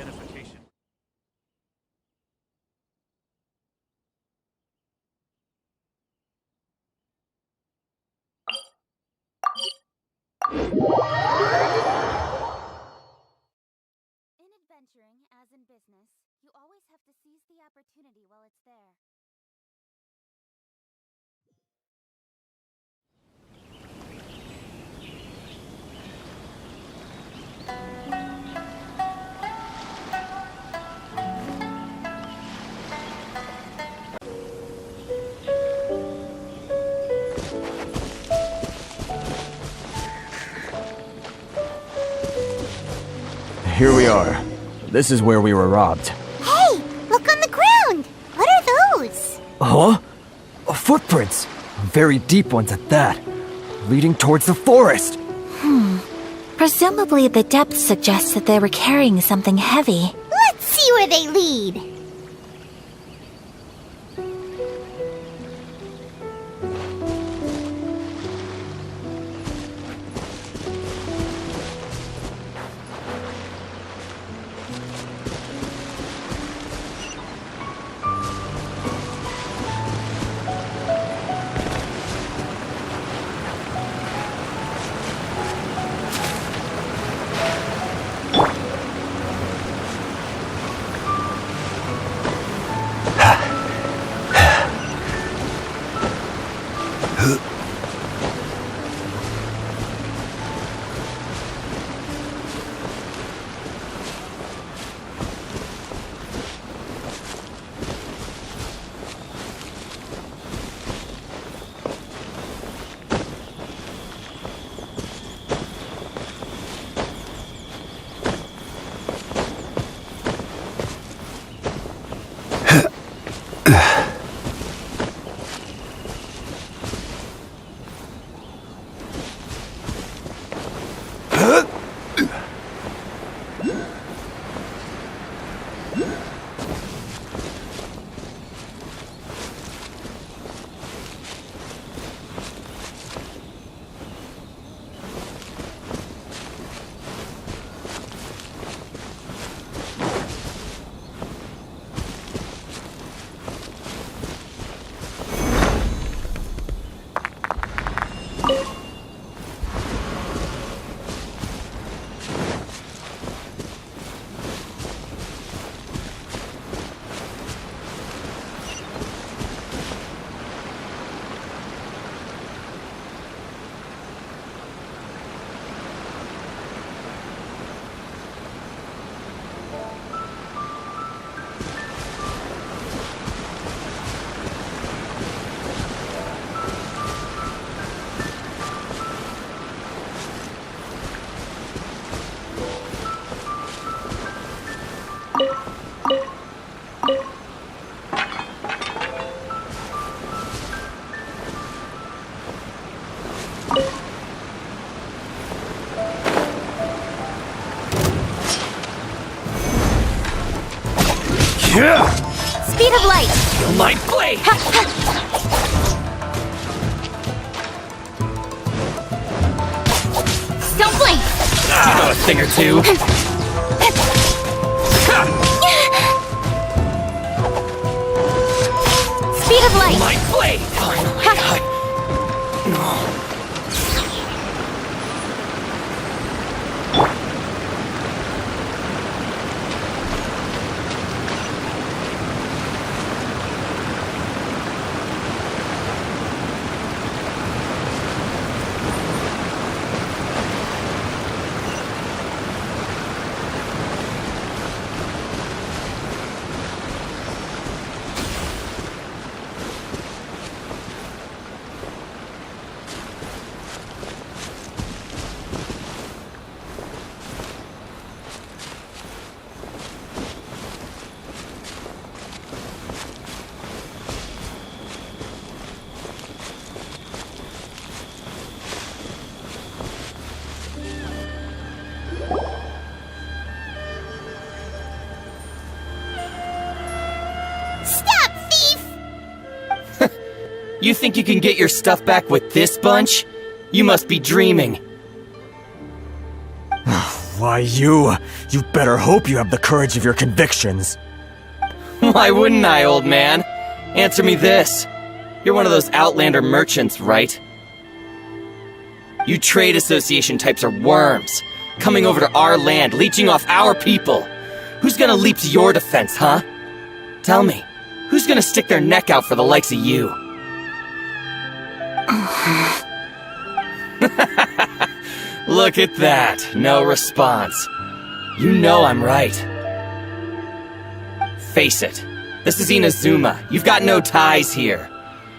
identification. In adventuring, as in business, you always have to seize the opportunity while it's there. Here we are. This is where we were robbed. Hey, look on the ground! What are those? Huh? Footprints! Very deep ones at that. Leading towards the forest! Presumably the depth suggests that they were carrying something heavy. Let's see where they lead! Speed of light! Light blade! Stone blade! You know a thing or two. Speed of light! Light blade! You think you can get your stuff back with this bunch? You must be dreaming. Why, you better hope you have the courage of your convictions. Why wouldn't I, old man? Answer me this. You're one of those Outlander merchants, right? You trade association types are worms, coming over to our land, leeching off our people. Who's gonna leap to your defense, huh? Tell me, who's gonna stick their neck out for the likes of you? Look at that, no response. You know I'm right. Face it, this is Inazuma. You've got no ties here.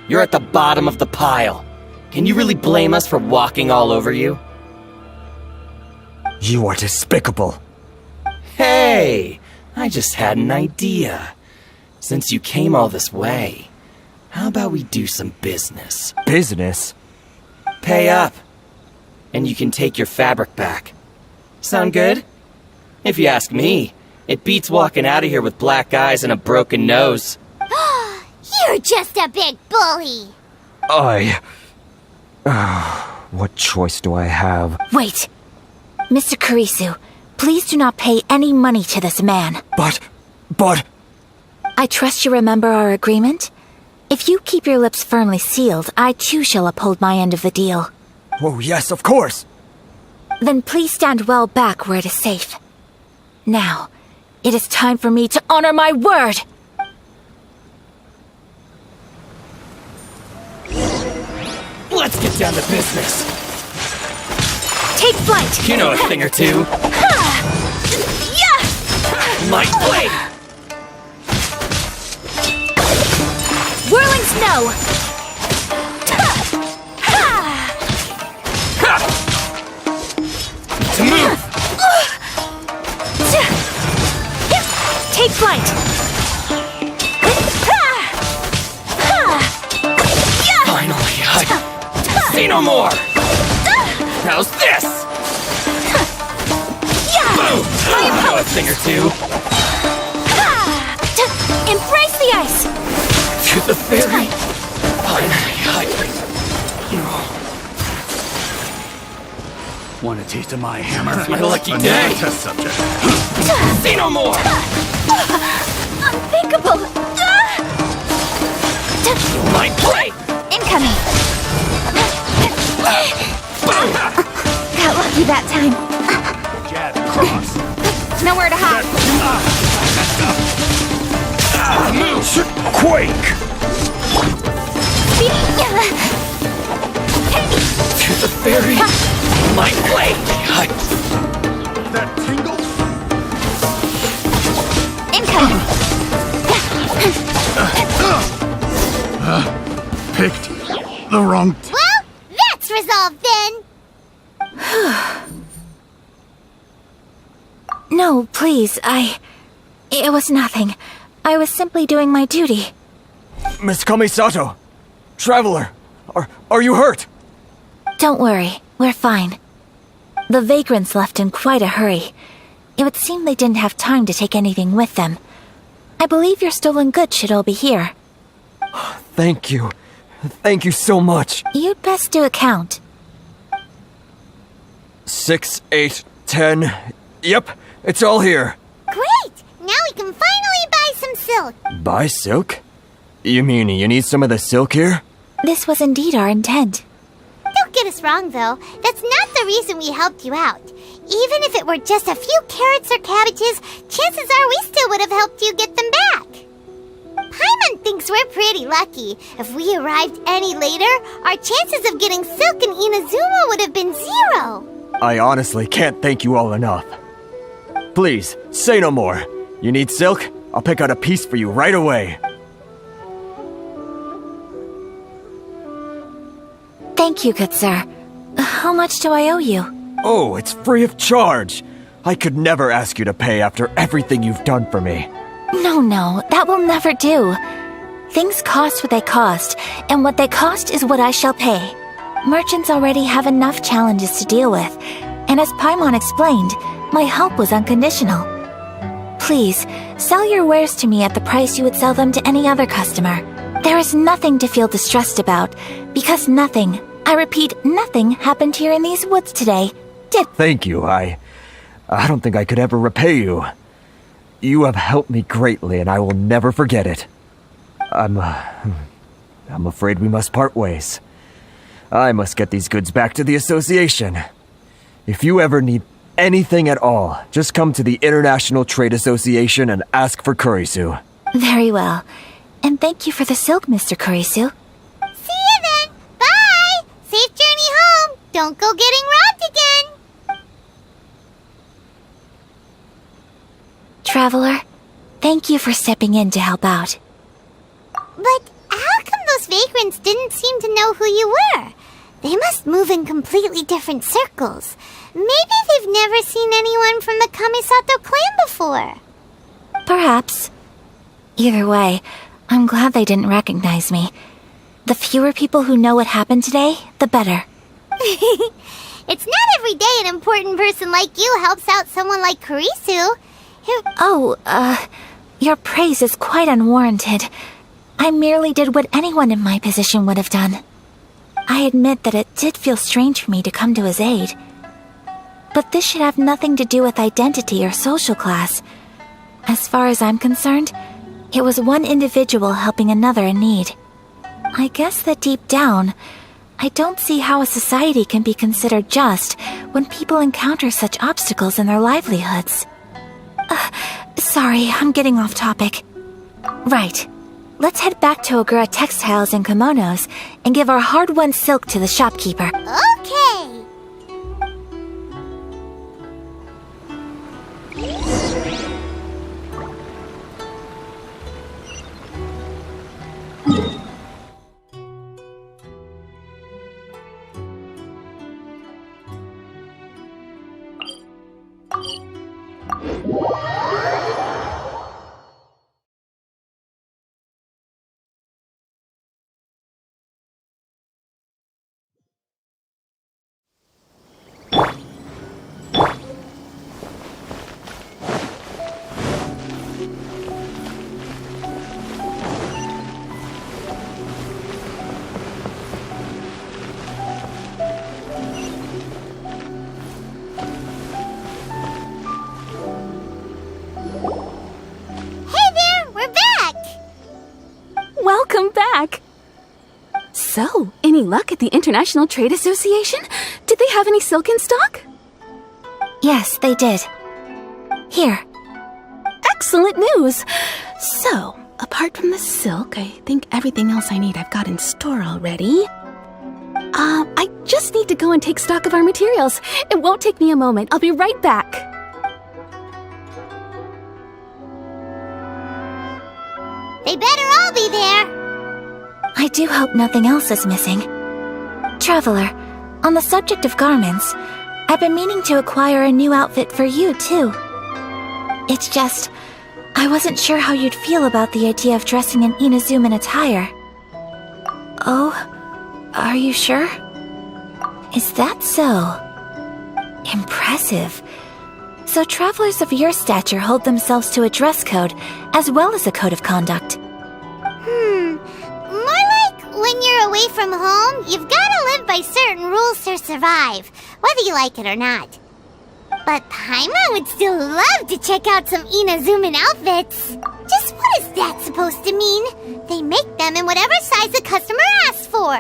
You're at the bottom of the pile. Can you really blame us for walking all over you? You are despicable. Hey, I just had an idea. Since you came all this way, how about we do some business? Business? Pay up, and you can take your fabric back. Sound good? If you ask me, it beats walking out of here with black eyes and a broken nose. You're just a big bully! What choice do I have? Wait! Mr. Kurisu, please do not pay any money to this man. But... I trust you remember our agreement? If you keep your lips firmly sealed, I too shall uphold my end of the deal. Oh, yes, of course! Then please stand well back where it is safe. Now, it is time for me to honor my word! Let's get down to business. Take flight! You know a thing or two. Light blade! Whirling snow! To move! Take flight! Finally, say no more! How's this? Boom! I know a thing or two. Embrace the ice! To the fairy. Finally, Want a taste of my hammer? It's my lucky Another day. test subject. Say no more! Unthinkable! Light blade! Incoming! Boom! Got lucky that time. Jab, cross. Nowhere to hide. Move! Quake! To the fairy. Light blade! That tingle? Incoming! Picked the wrong Well, that's resolved then! No, please, It was nothing. I was simply doing my duty. Miss Kamisato! Traveler! Are you hurt? Don't worry, we're fine. The vagrants left in quite a hurry. It would seem they didn't have time to take anything with them. I believe your stolen goods should all be here. Thank you. Thank you so much. You'd best do a count. 6, 8, 10. Yep, it's all here. Great! Now we can finally buy some silk. Buy silk? You mean you need some of the silk here? This was indeed our intent. Don't get us wrong, though. That's not the reason we helped you out. Even if it were just a few carrots or cabbages, chances are we still would have helped you get them back. Paimon thinks we're pretty lucky. If we arrived any later, our chances of getting silk in Inazuma would have been 0. I honestly can't thank you all enough. Please, say no more. You need silk? I'll pick out a piece for you right away. Thank you, good sir. How much do I owe you? Oh, it's free of charge. I could never ask you to pay after everything you've done for me. No, that will never do. Things cost what they cost, and what they cost is what I shall pay. Merchants already have enough challenges to deal with, and as Paimon explained, my help was unconditional. Please, sell your wares to me at the price you would sell them to any other customer. There is nothing to feel distressed about, because nothing, I repeat, nothing happened here in these woods today. Thank you, I I don't think I could ever repay you. You have helped me greatly, and I will never forget it. I'm afraid we must part ways. I must get these goods back to the association. If you ever need anything at all, just come to the International Trade Association and ask for Kurisu. Very well. And thank you for the silk, Mr. Kurisu. See you then. Bye. Safe journey home. Don't go getting robbed again. Traveler, thank you for stepping in to help out. But how come those vagrants didn't seem to know who you were? They must move in completely different circles. Maybe they've never seen anyone from the Kamisato clan before. Perhaps. Either way, I'm glad they didn't recognize me. The fewer people who know what happened today, the better. It's not every day an important person like you helps out someone like Kurisu. Your praise is quite unwarranted. I merely did what anyone in my position would have done. I admit that it did feel strange for me to come to his aid. But this should have nothing to do with identity or social class. As far as I'm concerned, it was one individual helping another in need. I guess that deep down, I don't see how a society can be considered just when people encounter such obstacles in their livelihoods. Sorry, I'm getting off topic. Right. Let's head back to Ogura Textiles and Kimonos and give our hard-won silk to the shopkeeper. Okay. Welcome back! So, any luck at the International Trade Association? Did they have any silk in stock? Yes, they did. Here. Excellent news! So, apart from the silk, I think everything else I need I've got in store already. I just need to go and take stock of our materials. It won't take me a moment. I'll be right back. They better all be there. I do hope nothing else is missing. Traveler, on the subject of garments, I've been meaning to acquire a new outfit for you, too. It's just, I wasn't sure how you'd feel about the idea of dressing in Inazuman attire. Oh, are you sure? Is that so? Impressive. So travelers of your stature hold themselves to a dress code, as well as a code of conduct. More like when you're away from home, you've gotta live by certain rules to survive, whether you like it or not. But Paimon would still love to check out some Inazuman outfits. Just what is that supposed to mean? They make them in whatever size the customer asks for.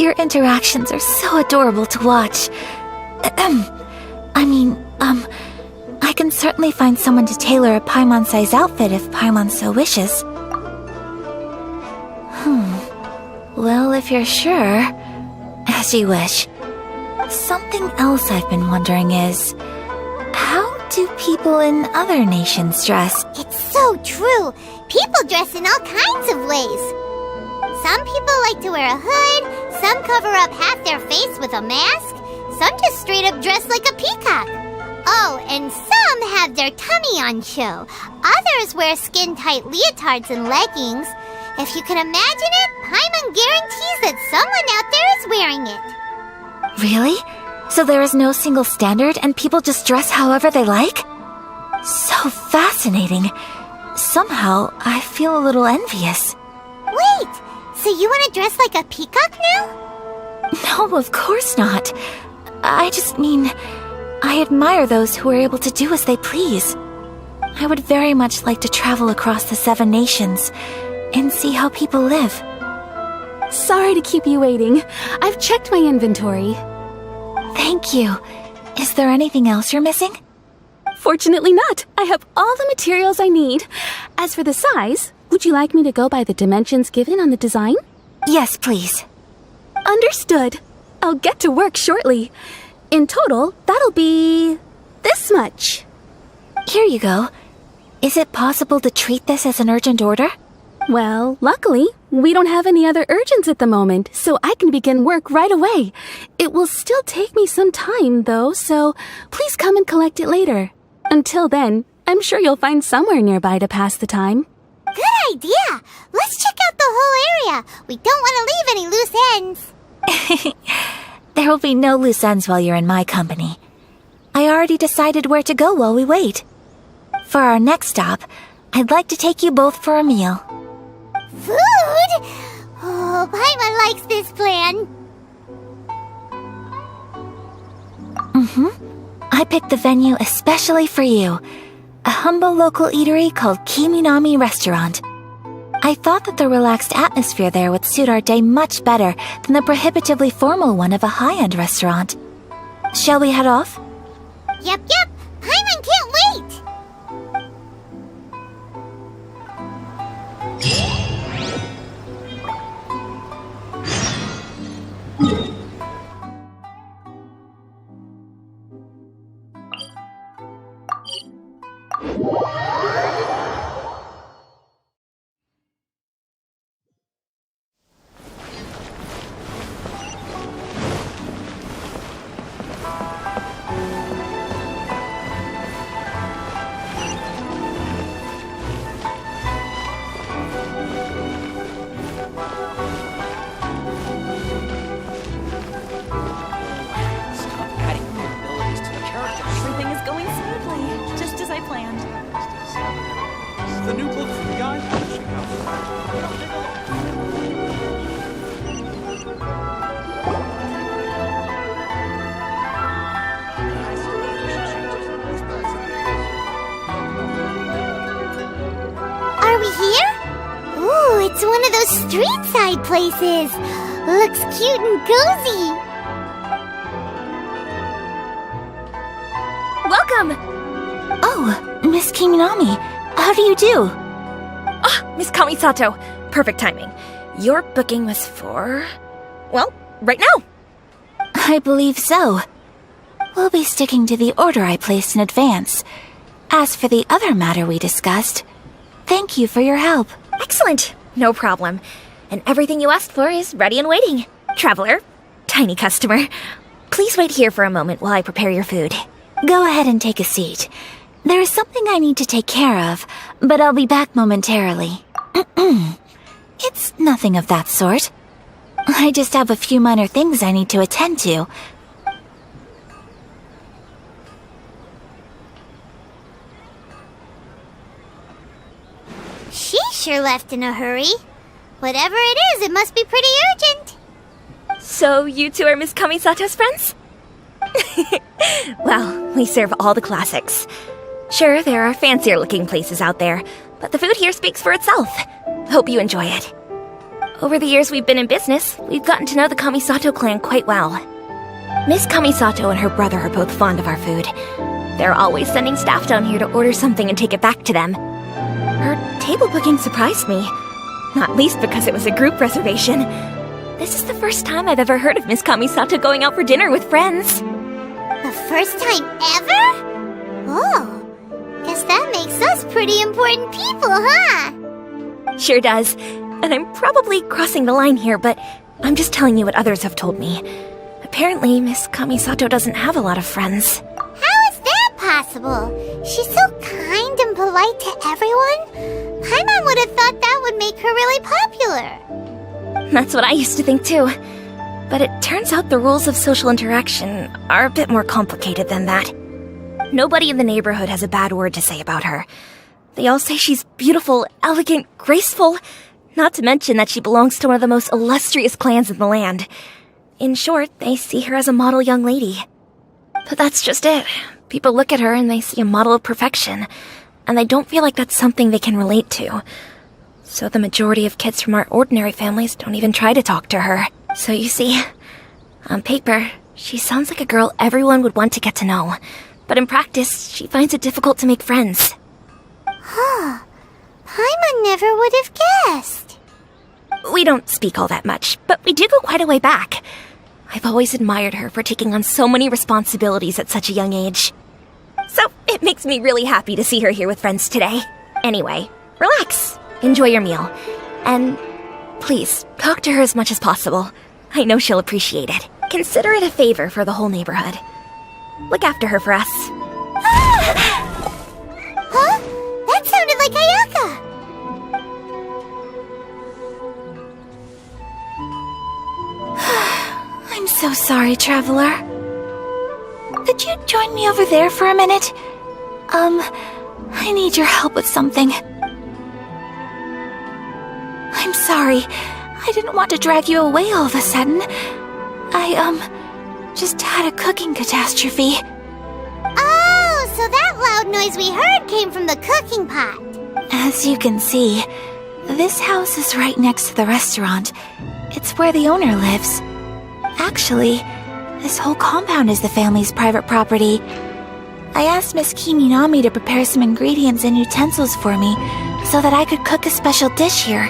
Your interactions are so adorable to watch. I can certainly find someone to tailor a Paimon-size outfit if Paimon so wishes. Well, if you're sure, as you wish. Something else I've been wondering is, how do people in other nations dress? It's so true. People dress in all kinds of ways. Some people like to wear a hood, some cover up half their face with a mask, some just straight up dress like a peacock. Oh, and some have their tummy on show. Others wear skin-tight leotards and leggings. If you can imagine it, Paimon guarantees that someone out there is wearing it. Really? So there is no single standard and people just dress however they like? So fascinating. Somehow, I feel a little envious. Wait, so you want to dress like a peacock now? No, of course not. I just mean, I admire those who are able to do as they please. I would very much like to travel across the 7 nations and see how people live. Sorry to keep you waiting. I've checked my inventory. Thank you. Is there anything else you're missing? Fortunately not. I have all the materials I need. As for the size, would you like me to go by the dimensions given on the design? Yes, please. Understood. I'll get to work shortly. In total, that'll be this much. Here you go. Is it possible to treat this as an urgent order? Well, luckily, we don't have any other urgents at the moment, so I can begin work right away. It will still take me some time, though, so please come and collect it later. Until then, I'm sure you'll find somewhere nearby to pass the time. Good idea! Let's check out the whole area. We don't want to leave any loose ends. There will be no loose ends while you're in my company. I already decided where to go while we wait. For our next stop, I'd like to take you both for a meal. Food? Oh, Paimon likes this plan. I picked the venue especially for you. A humble local eatery called Kiminami Restaurant. I thought that the relaxed atmosphere there would suit our day much better than the prohibitively formal one of a high-end restaurant. Shall we head off? Yep. Paimon can't wait. Everything is going smoothly, just as I planned. The new book from Guy Publishing House. Are we here? Ooh, it's one of those street-side places. Looks cute and cozy. Welcome! Oh, Miss Kiminami, how do you do? Miss Kamisato, perfect timing. Your booking was for... well, right now. I believe so. We'll be sticking to the order I placed in advance. As for the other matter we discussed, thank you for your help. Excellent. No problem. And everything you asked for is ready and waiting. Traveler, tiny customer, please wait here for a moment while I prepare your food. Go ahead and take a seat. There is something I need to take care of, but I'll be back momentarily. It's nothing of that sort. I just have a few minor things I need to attend to. She sure left in a hurry. Whatever it is, it must be pretty urgent. So you two are Miss Kamisato's friends? Well, we serve all the classics. Sure, there are fancier looking places out there, but the food here speaks for itself. Hope you enjoy it. Over the years we've been in business, we've gotten to know the Kamisato clan quite well. Miss Kamisato and her brother are both fond of our food. They're always sending staff down here to order something and take it back to them. Her table booking surprised me, not least because it was a group reservation. This is the first time I've ever heard of Miss Kamisato going out for dinner with friends. The first time ever? Oh, guess that makes us pretty important people, huh? Sure does. And I'm probably crossing the line here, but I'm just telling you what others have told me. Apparently, Miss Kamisato doesn't have a lot of friends. How is that possible? She's so kind and polite to everyone. Paimon would have thought that would make her really popular. That's what I used to think too. But it turns out the rules of social interaction are a bit more complicated than that. Nobody in the neighborhood has a bad word to say about her. They all say she's beautiful, elegant, graceful, not to mention that she belongs to one of the most illustrious clans in the land. In short, they see her as a model young lady. But that's just it. People look at her and they see a model of perfection, and they don't feel like that's something they can relate to. So the majority of kids from our ordinary families don't even try to talk to her. So you see, on paper, she sounds like a girl everyone would want to get to know. But in practice, she finds it difficult to make friends. Huh. Paimon never would have guessed. We don't speak all that much, but we do go quite a way back. I've always admired her for taking on so many responsibilities at such a young age. So it makes me really happy to see her here with friends today. Anyway, relax, enjoy your meal, and please, talk to her as much as possible. I know she'll appreciate it. Consider it a favor for the whole neighborhood. Look after her for us. Huh? That sounded like Ayaka! I'm so sorry, Traveler. Could you join me over there for a minute? I need your help with something. I'm sorry. I didn't want to drag you away all of a sudden. I, just had a cooking catastrophe. Oh, so that loud noise we heard came from the cooking pot. As you can see, this house is right next to the restaurant. It's where the owner lives. Actually, this whole compound is the family's private property. I asked Miss Kiminami to prepare some ingredients and utensils for me so that I could cook a special dish here.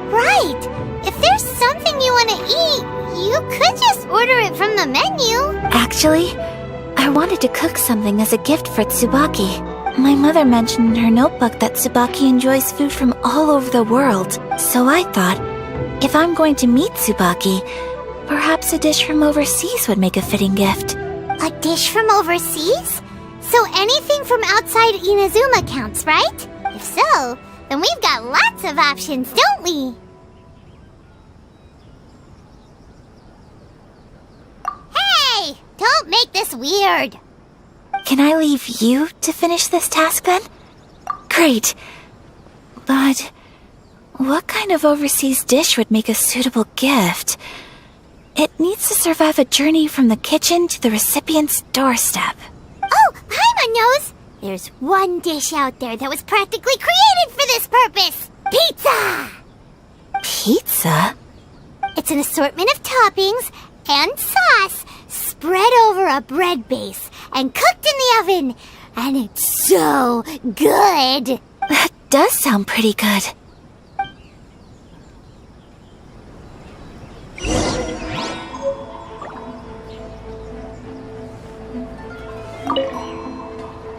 Right! If there's something you want to eat, you could just order it from the menu. Actually, I wanted to cook something as a gift for Tsubaki. My mother mentioned in her notebook that Tsubaki enjoys food from all over the world, so I thought, if I'm going to meet Tsubaki, perhaps a dish from overseas would make a fitting gift. A dish from overseas? So anything from outside Inazuma counts, right? If so, then we've got lots of options, don't we? Hey! Don't make this weird! Can I leave you to finish this task then? Great. But what kind of overseas dish would make a suitable gift? It needs to survive a journey from the kitchen to the recipient's doorstep. Oh, Paimon knows! There's one dish out there that was practically created for this purpose! Pizza! Pizza? It's an assortment of toppings and sauce spread over a bread base and cooked in the oven. And it's so good! That does sound pretty good.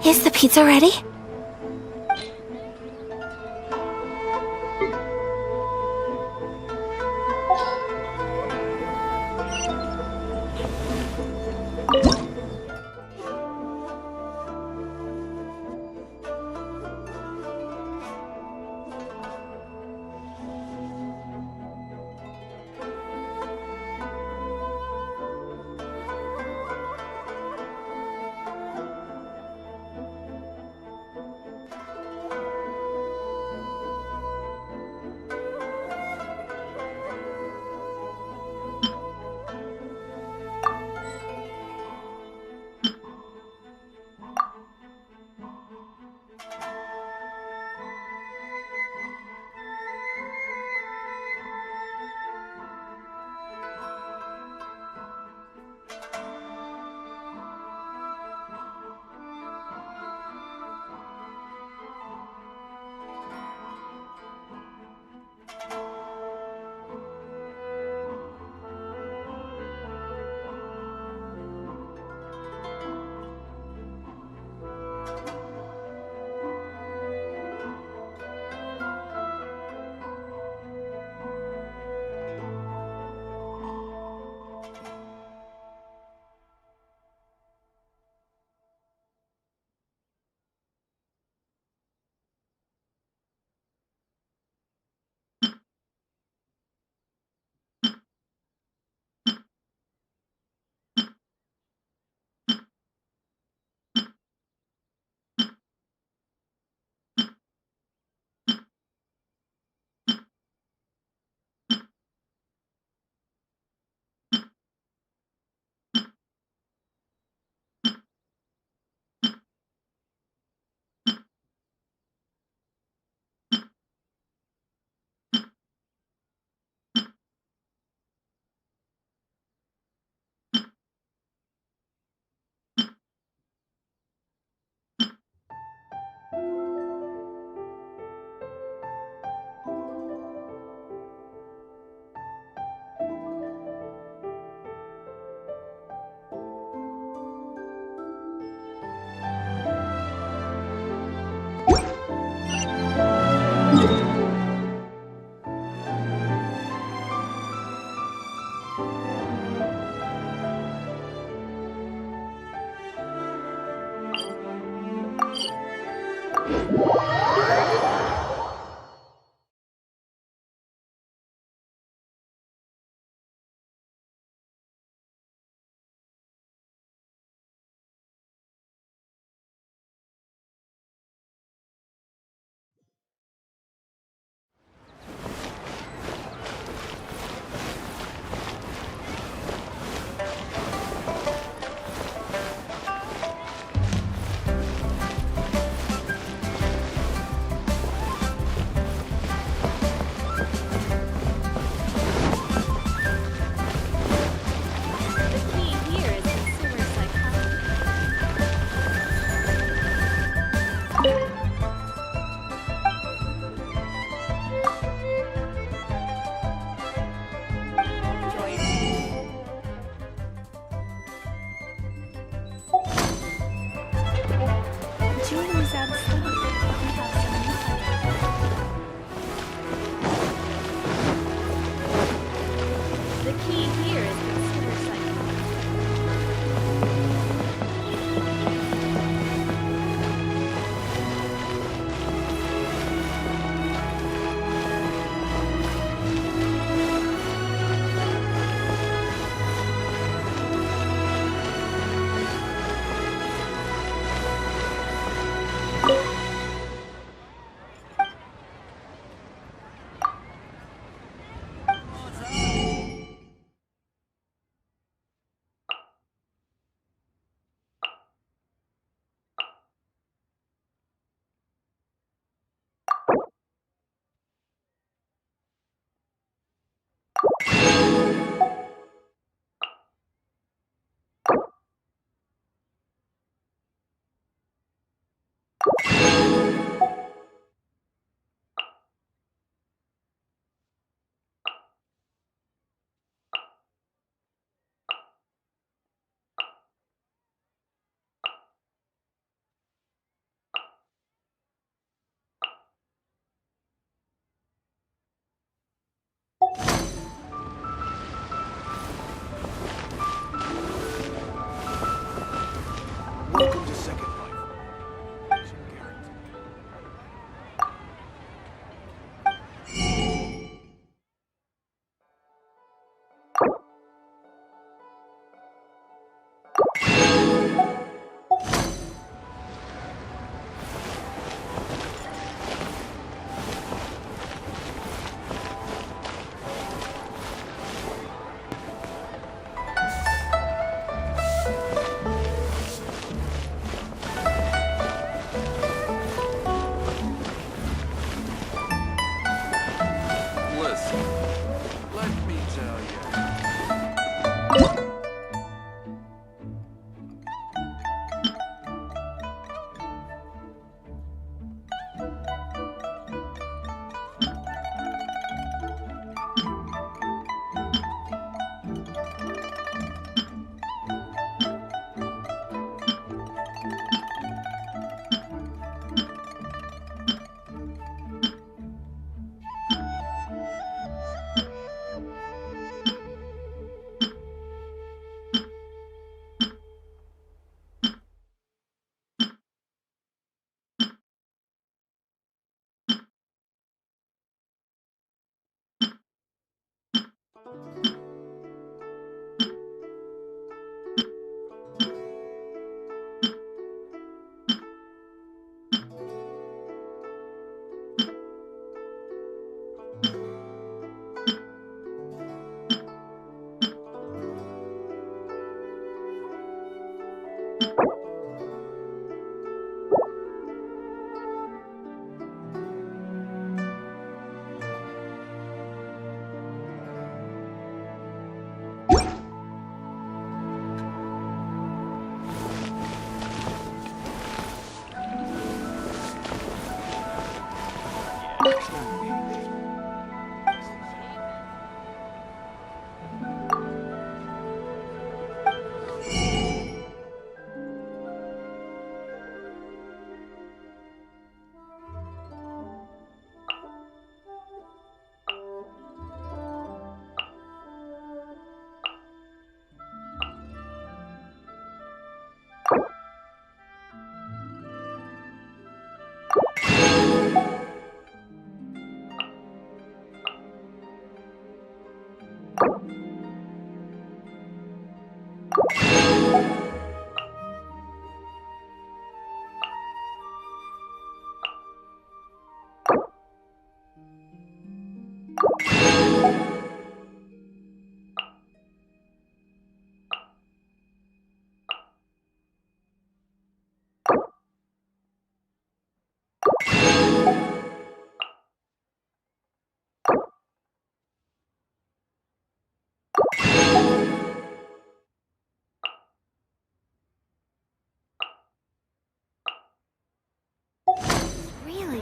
Is the pizza ready? The key here is consumer psychology. Jewelry's out of stock. We have some new items. The key here is consumer psychology. Welcome to Second Life. Here's your guarantee. Listen, let me tell you.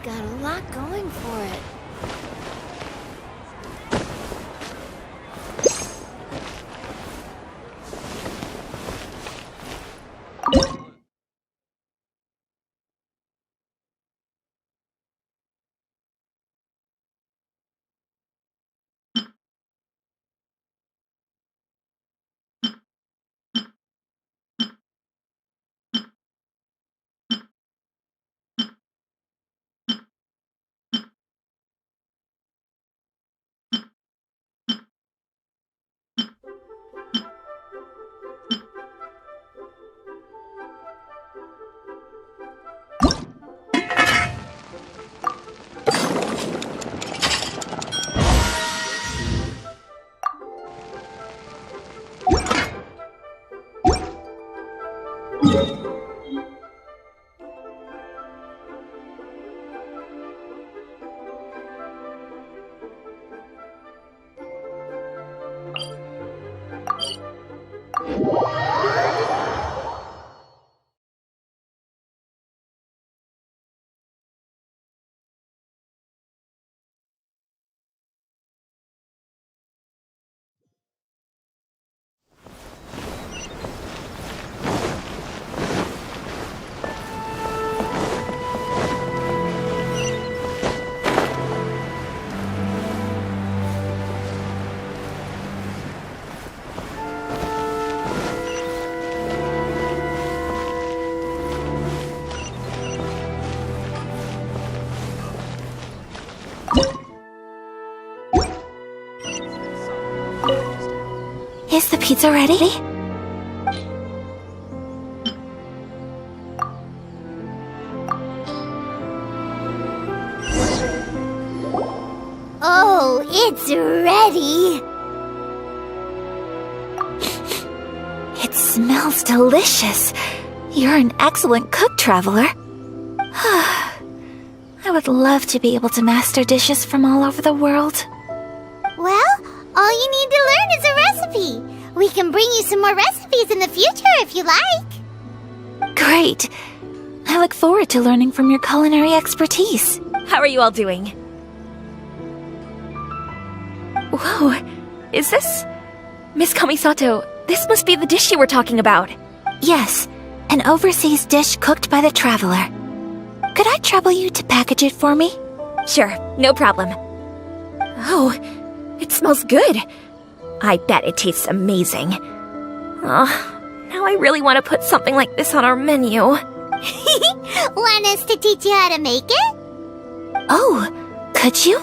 got a lot going for it. Is the pizza ready? Oh, it's ready! It smells delicious. You're an excellent cook, Traveler. I would love to be able to master dishes from all over the world. Well, all you need to learn is a recipe. We can bring you some more recipes in the future if you like. Great. I look forward to learning from your culinary expertise. How are you all doing? Whoa, is this... Miss Kamisato, this must be the dish you were talking about. Yes, an overseas dish cooked by the Traveler. Could I trouble you to package it for me? Sure, no problem. Oh, it smells good. I bet it tastes amazing. Oh, now I really want to put something like this on our menu. Want us to teach you how to make it? Oh, could you?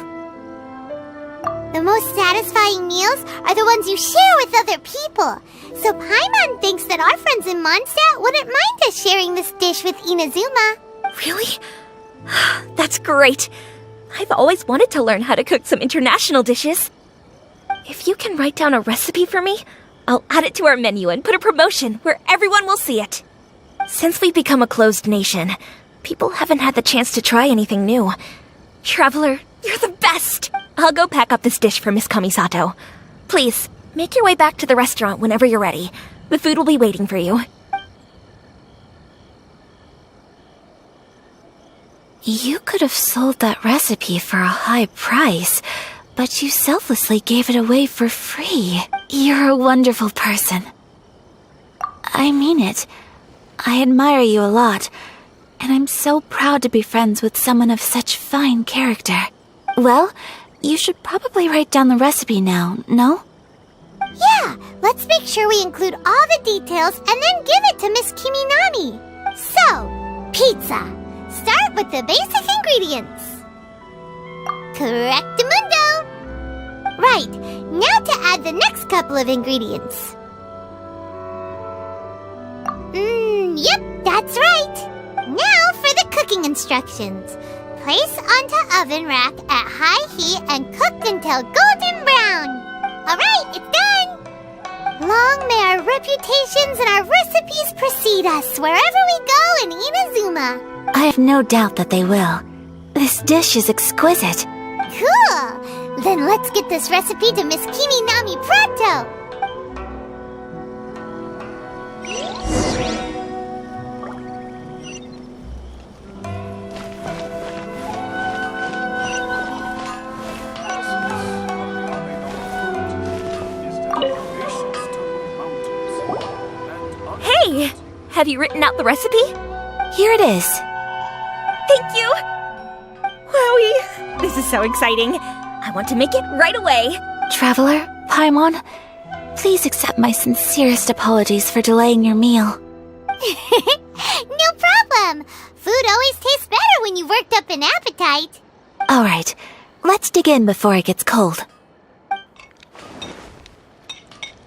The most satisfying meals are the ones you share with other people. So Paimon thinks that our friends in Mondstadt wouldn't mind us sharing this dish with Inazuma. Really? That's great. I've always wanted to learn how to cook some international dishes. If you can write down a recipe for me, I'll add it to our menu and put a promotion where everyone will see it. Since we've become a closed nation, people haven't had the chance to try anything new. Traveler, you're the best! I'll go pack up this dish for Miss Kamisato. Please, make your way back to the restaurant whenever you're ready. The food will be waiting for you. You could have sold that recipe for a high price, but you selflessly gave it away for free. You're a wonderful person. I mean it. I admire you a lot, and I'm so proud to be friends with someone of such fine character. Well, you should probably write down the recipe now, no? Yeah, let's make sure we include all the details and then give it to Miss Kiminami. So, pizza. Start with the basic ingredients. Correctamundo! Right, now to add the next couple of ingredients. Yep, that's right. Now for the cooking instructions. Place onto oven rack at high heat and cook until golden brown. Alright, it's done! Long may our reputations and our recipes precede us wherever we go in Inazuma. I have no doubt that they will. This dish is exquisite. Cool! Then let's get this recipe to Miss Kiminami pronto! Have you written out the recipe? Here it is. Thank you! Wowie! This is so exciting. I want to make it right away. Traveler, Paimon, please accept my sincerest apologies for delaying your meal. No problem. Food always tastes better when you've worked up an appetite. Alright, let's dig in before it gets cold.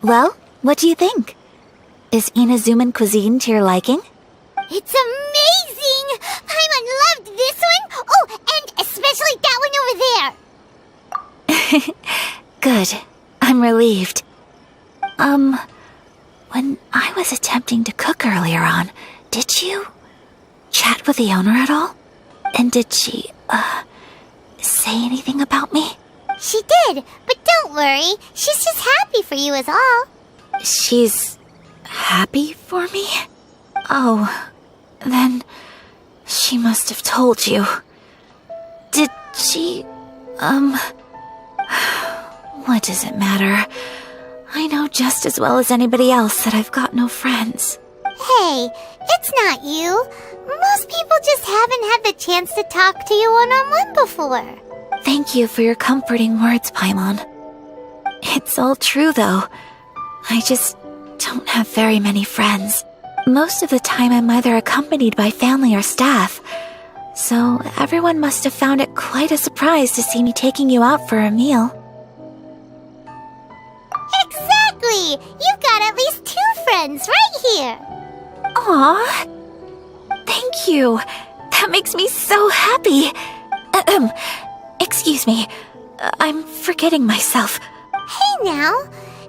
Well, what do you think? Is Inazuman cuisine to your liking? It's amazing! Paimon loved this one! Oh, and especially that one over there! Good. I'm relieved. When I was attempting to cook earlier on, did you chat with the owner at all? And did she, say anything about me? She did, but don't worry. She's just happy for you is all. She's happy for me? Oh, then she must have told you. Did she, what does it matter? I know just as well as anybody else that I've got no friends. Hey, it's not you. Most people just haven't had the chance to talk to you one-on-one before. Thank you for your comforting words, Paimon. It's all true, though. I just don't have very many friends. Most of the time I'm either accompanied by family or staff, so everyone must have found it quite a surprise to see me taking you out for a meal. Exactly! You've got at least 2 friends right here. Aw, thank you. That makes me so happy. Excuse me, I'm forgetting myself. Hey now,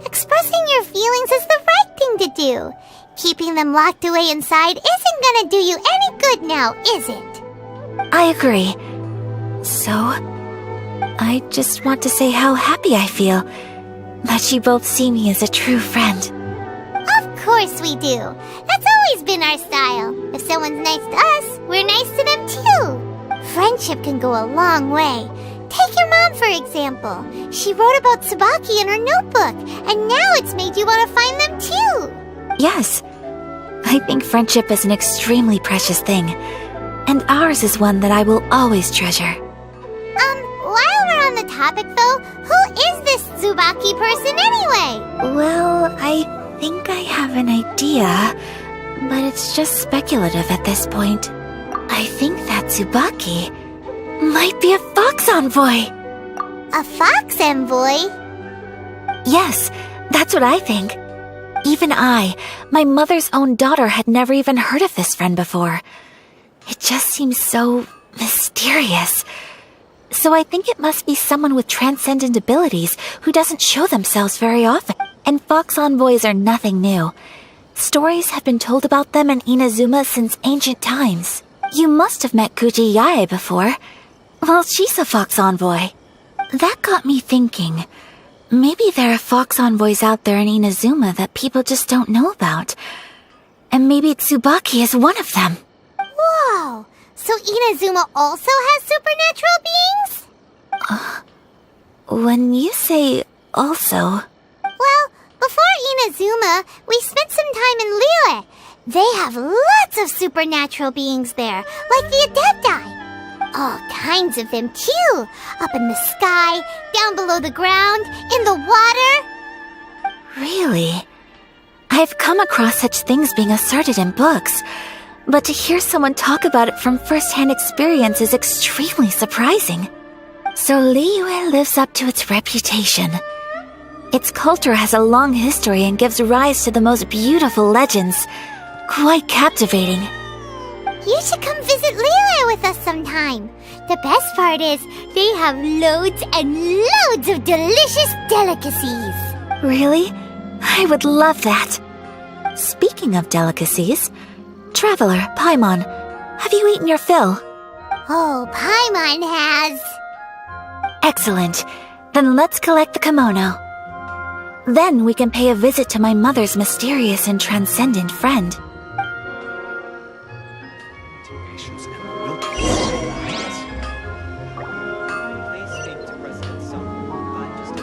expressing your feelings is the right thing to do. Keeping them locked away inside isn't gonna do you any good now, is it? I agree. So, I just want to say how happy I feel that you both see me as a true friend. Of course we do. That's always been our style. If someone's nice to us, we're nice to them too. Friendship can go a long way. Take your mom, for example. She wrote about Tsubaki in her notebook, and now it's made you want to find them too. Yes, I think friendship is an extremely precious thing, and ours is one that I will always treasure. While we're on the topic though, who is this Tsubaki person anyway? Well, I think I have an idea, but it's just speculative at this point. I think that Tsubaki might be a fox envoy. A fox envoy? Yes, that's what I think. Even I, my mother's own daughter, had never even heard of this friend before. It just seems so mysterious. So I think it must be someone with transcendent abilities who doesn't show themselves very often. And fox envoys are nothing new. Stories have been told about them in Inazuma since ancient times. You must have met Kuji Yae before. Well, she's a fox envoy. That got me thinking. Maybe there are fox envoys out there in Inazuma that people just don't know about. And maybe Tsubaki is one of them. Whoa! So Inazuma also has supernatural beings? When you say also... Well, before Inazuma, we spent some time in Liyue. They have lots of supernatural beings there, like the Adepti. All kinds of them, too. Up in the sky, down below the ground, in the water. Really? I've come across such things being asserted in books, but to hear someone talk about it from first-hand experience is extremely surprising. So Liyue lives up to its reputation. Its culture has a long history and gives rise to the most beautiful legends. Quite captivating. You should come visit Liyue with us sometime. The best part is, they have loads and loads of delicious delicacies. Really? I would love that. Speaking of delicacies, Traveler, Paimon, have you eaten your fill? Oh, Paimon has. Excellent. Then let's collect the kimono. Then we can pay a visit to my mother's mysterious and transcendent friend. Patience and will. Please speak to President Sung. I'm just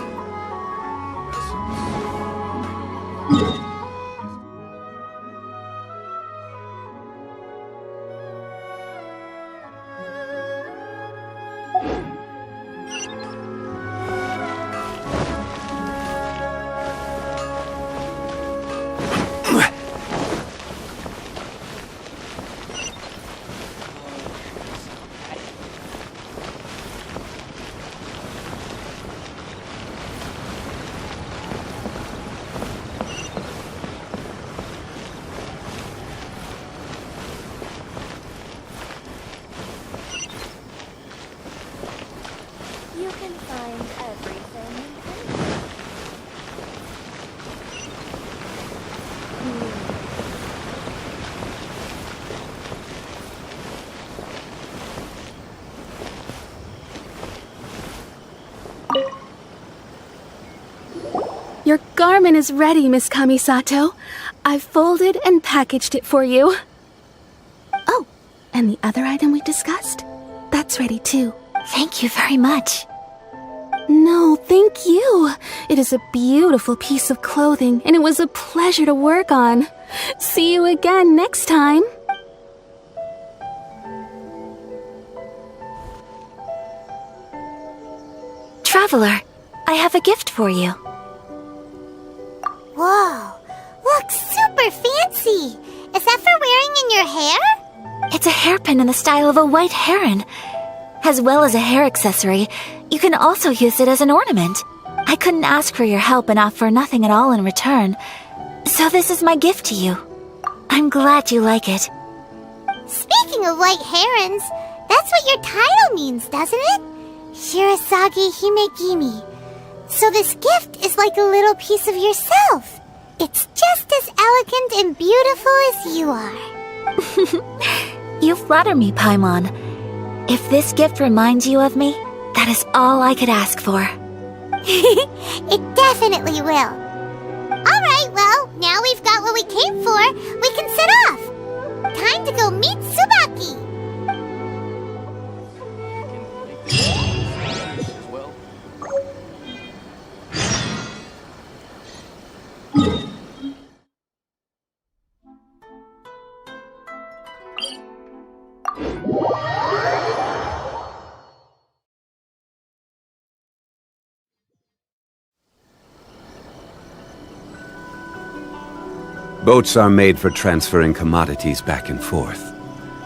You can find everything in Paimon. Your garment is ready, Miss Kamisato. I've folded and packaged it for you. Oh, and the other item we discussed? That's ready too. Thank you very much. No, thank you. It is a beautiful piece of clothing, and it was a pleasure to work on. See you again next time. Traveler, I have a gift for you. Whoa, looks super fancy. Is that for wearing in your hair? It's a hairpin in the style of a white heron. As well as a hair accessory, you can also use it as an ornament. I couldn't ask for your help and offer nothing at all in return. So this is my gift to you. I'm glad you like it. Speaking of white herons, that's what your title means, doesn't it? Shirasagi Himegimi. So this gift is like a little piece of yourself. It's just as elegant and beautiful as you are. You flatter me, Paimon. If this gift reminds you of me, that is all I could ask for. It definitely will. Alright, well, now we've got what we came for, we can set off. Time to go meet Tsubaki. As well. Boats are made for transferring commodities back and forth,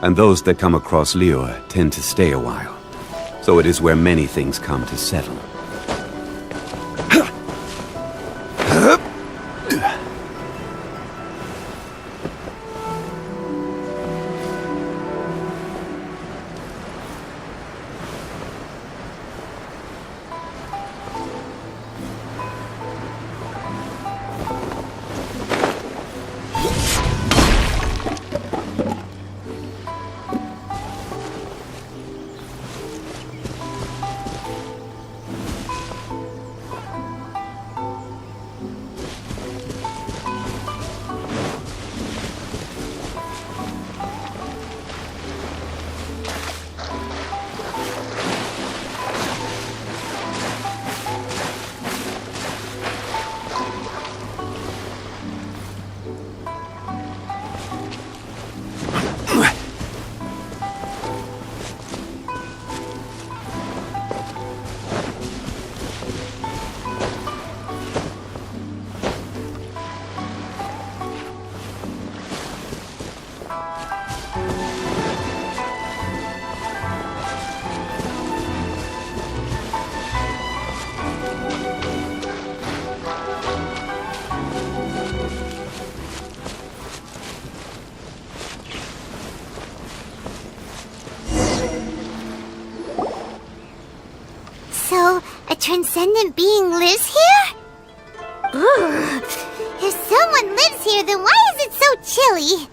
and those that come across Liyue tend to stay a while. So it is where many things come to settle. So, a transcendent being lives here? Ugh. If someone lives here, then why is it so chilly?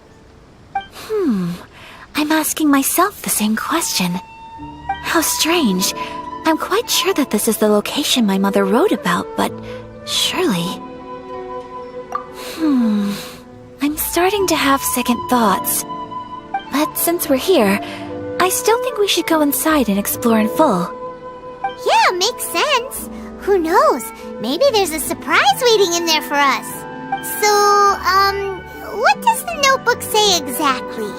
I'm asking myself the same question. How strange. I'm quite sure that this is the location my mother wrote about, but surely... I'm starting to have second thoughts. But since we're here, I still think we should go inside and explore in full. Yeah, makes sense. Who knows? Maybe there's a surprise waiting in there for us. So, what does the notebook say exactly?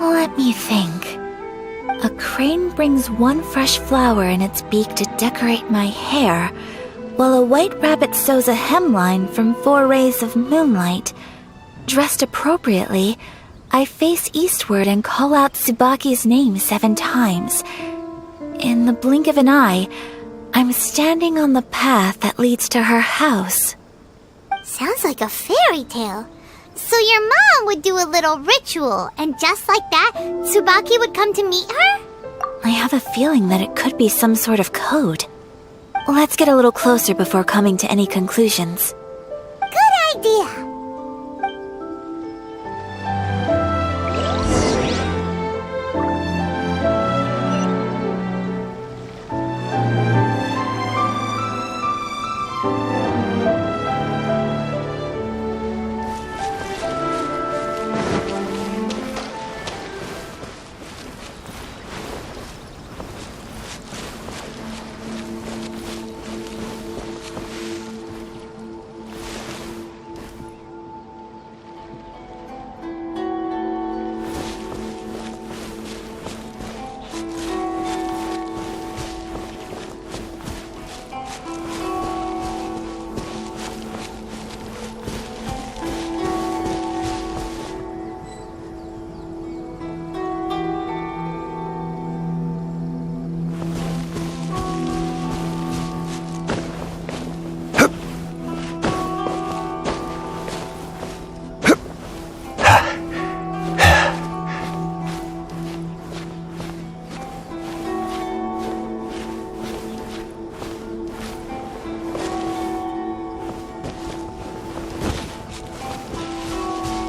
Let me think. A crane brings one fresh flower in its beak to decorate my hair, while a white rabbit sews a hemline from 4 rays of moonlight. Dressed appropriately, I face eastward and call out Tsubaki's name 7 times. In the blink of an eye, I'm standing on the path that leads to her house. Sounds like a fairy tale. So your mom would do a little ritual, and just like that, Tsubaki would come to meet her? I have a feeling that it could be some sort of code. Let's get a little closer before coming to any conclusions. Good idea.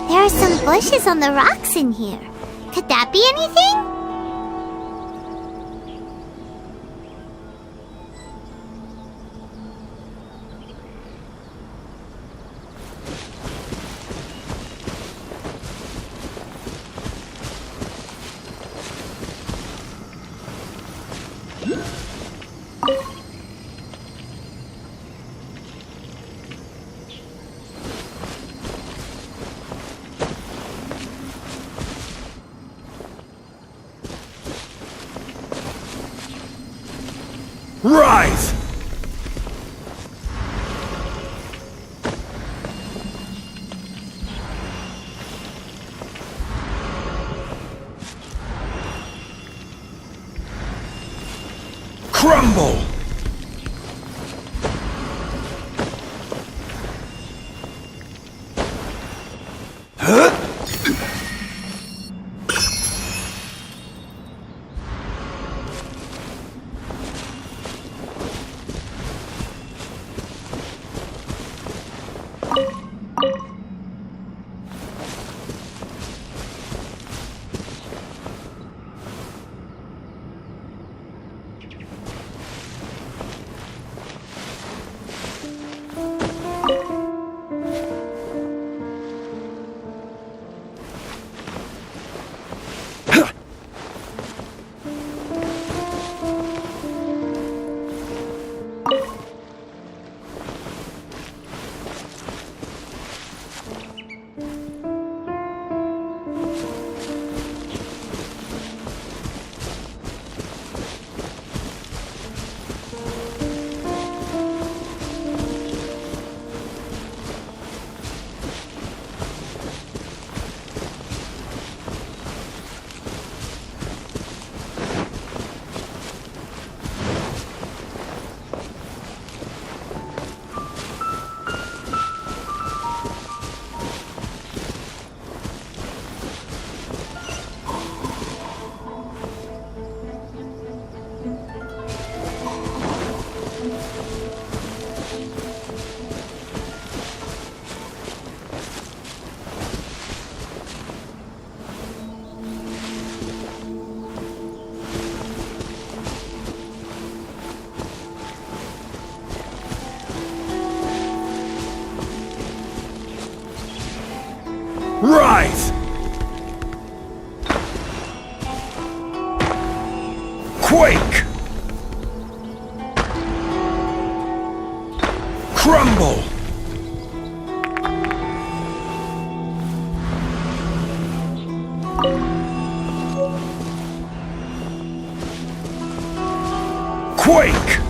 There are some bushes on the rocks in here. Could that be anything? Rise! Crumble! Rise! Quake! Crumble! Quake!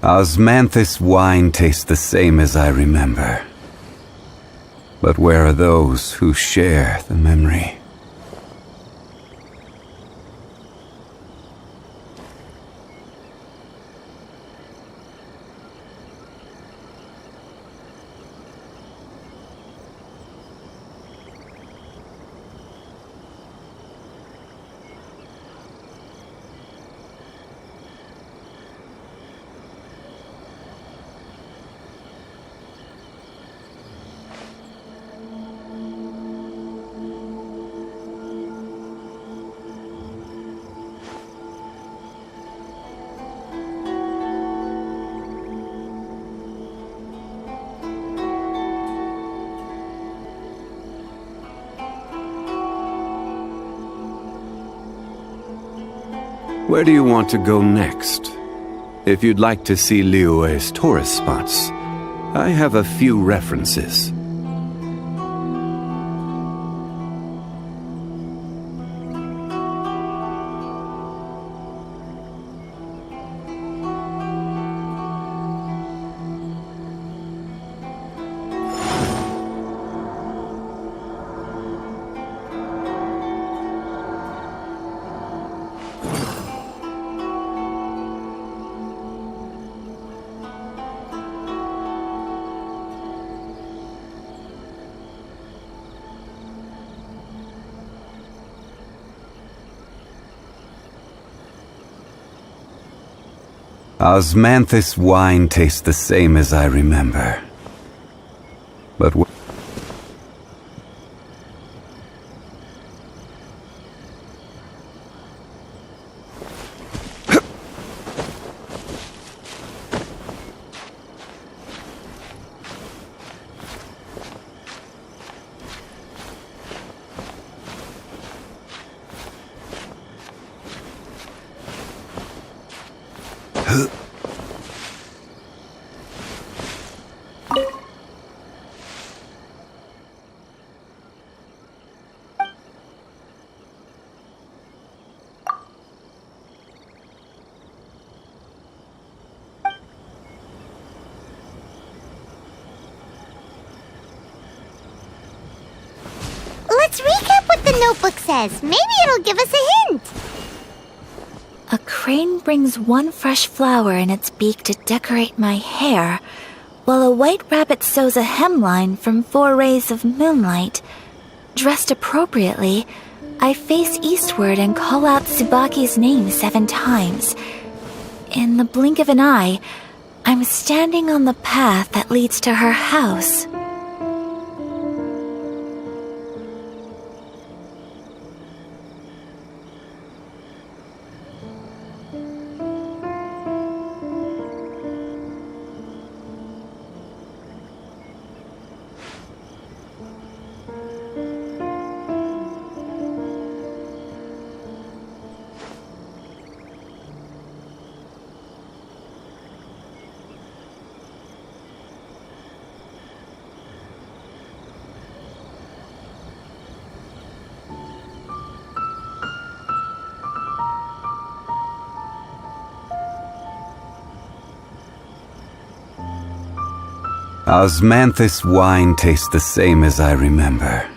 Osmanthus wine tastes the same as I remember. But where are those who share the memory? Where do you want to go next? If you'd like to see Liyue's tourist spots, I have a few references. Osmanthus wine tastes the same as I remember. But Let's recap what the notebook says. Maybe it'll give us a hint. A crane brings one fresh flower in its beak to decorate my hair, while a white rabbit sews a hemline from 4 rays of moonlight. Dressed appropriately, I face eastward and call out Tsubaki's name 7 times. In the blink of an eye, I'm standing on the path that leads to her house. Osmanthus wine tastes the same as I remember.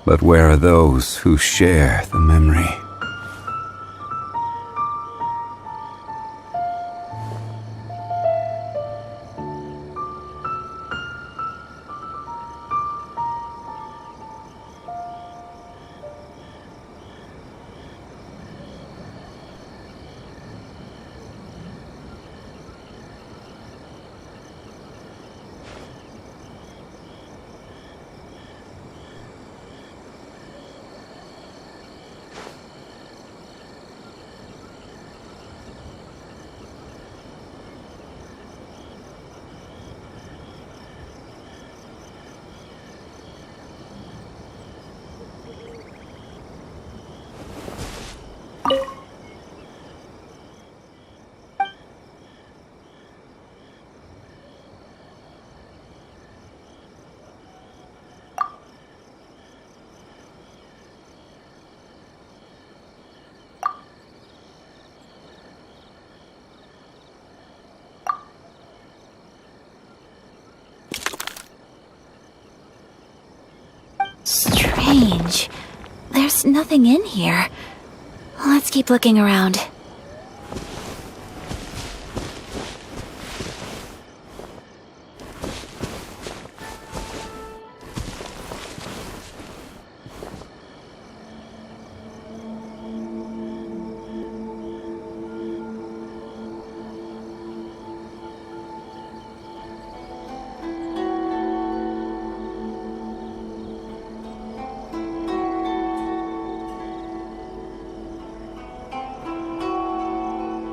But where are those who share the memory? Strange. There's nothing in here. Let's keep looking around.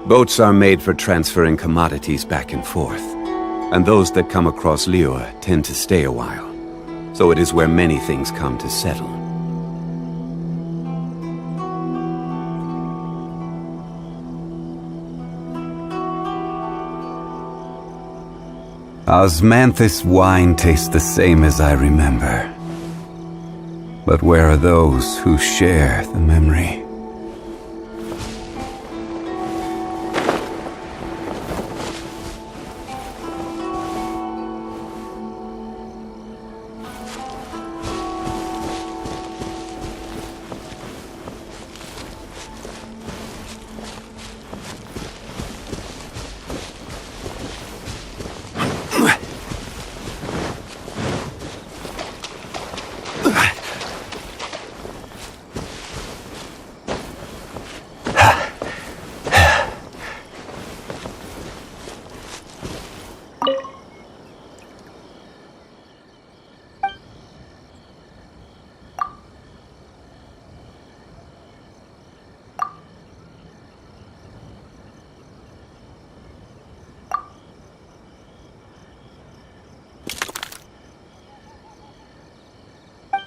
Boats are made for transferring commodities back and forth, and those that come across Liyue tend to stay a while. So it is where many things come to settle. Osmanthus wine tastes the same as I remember. But where are those who share the memory?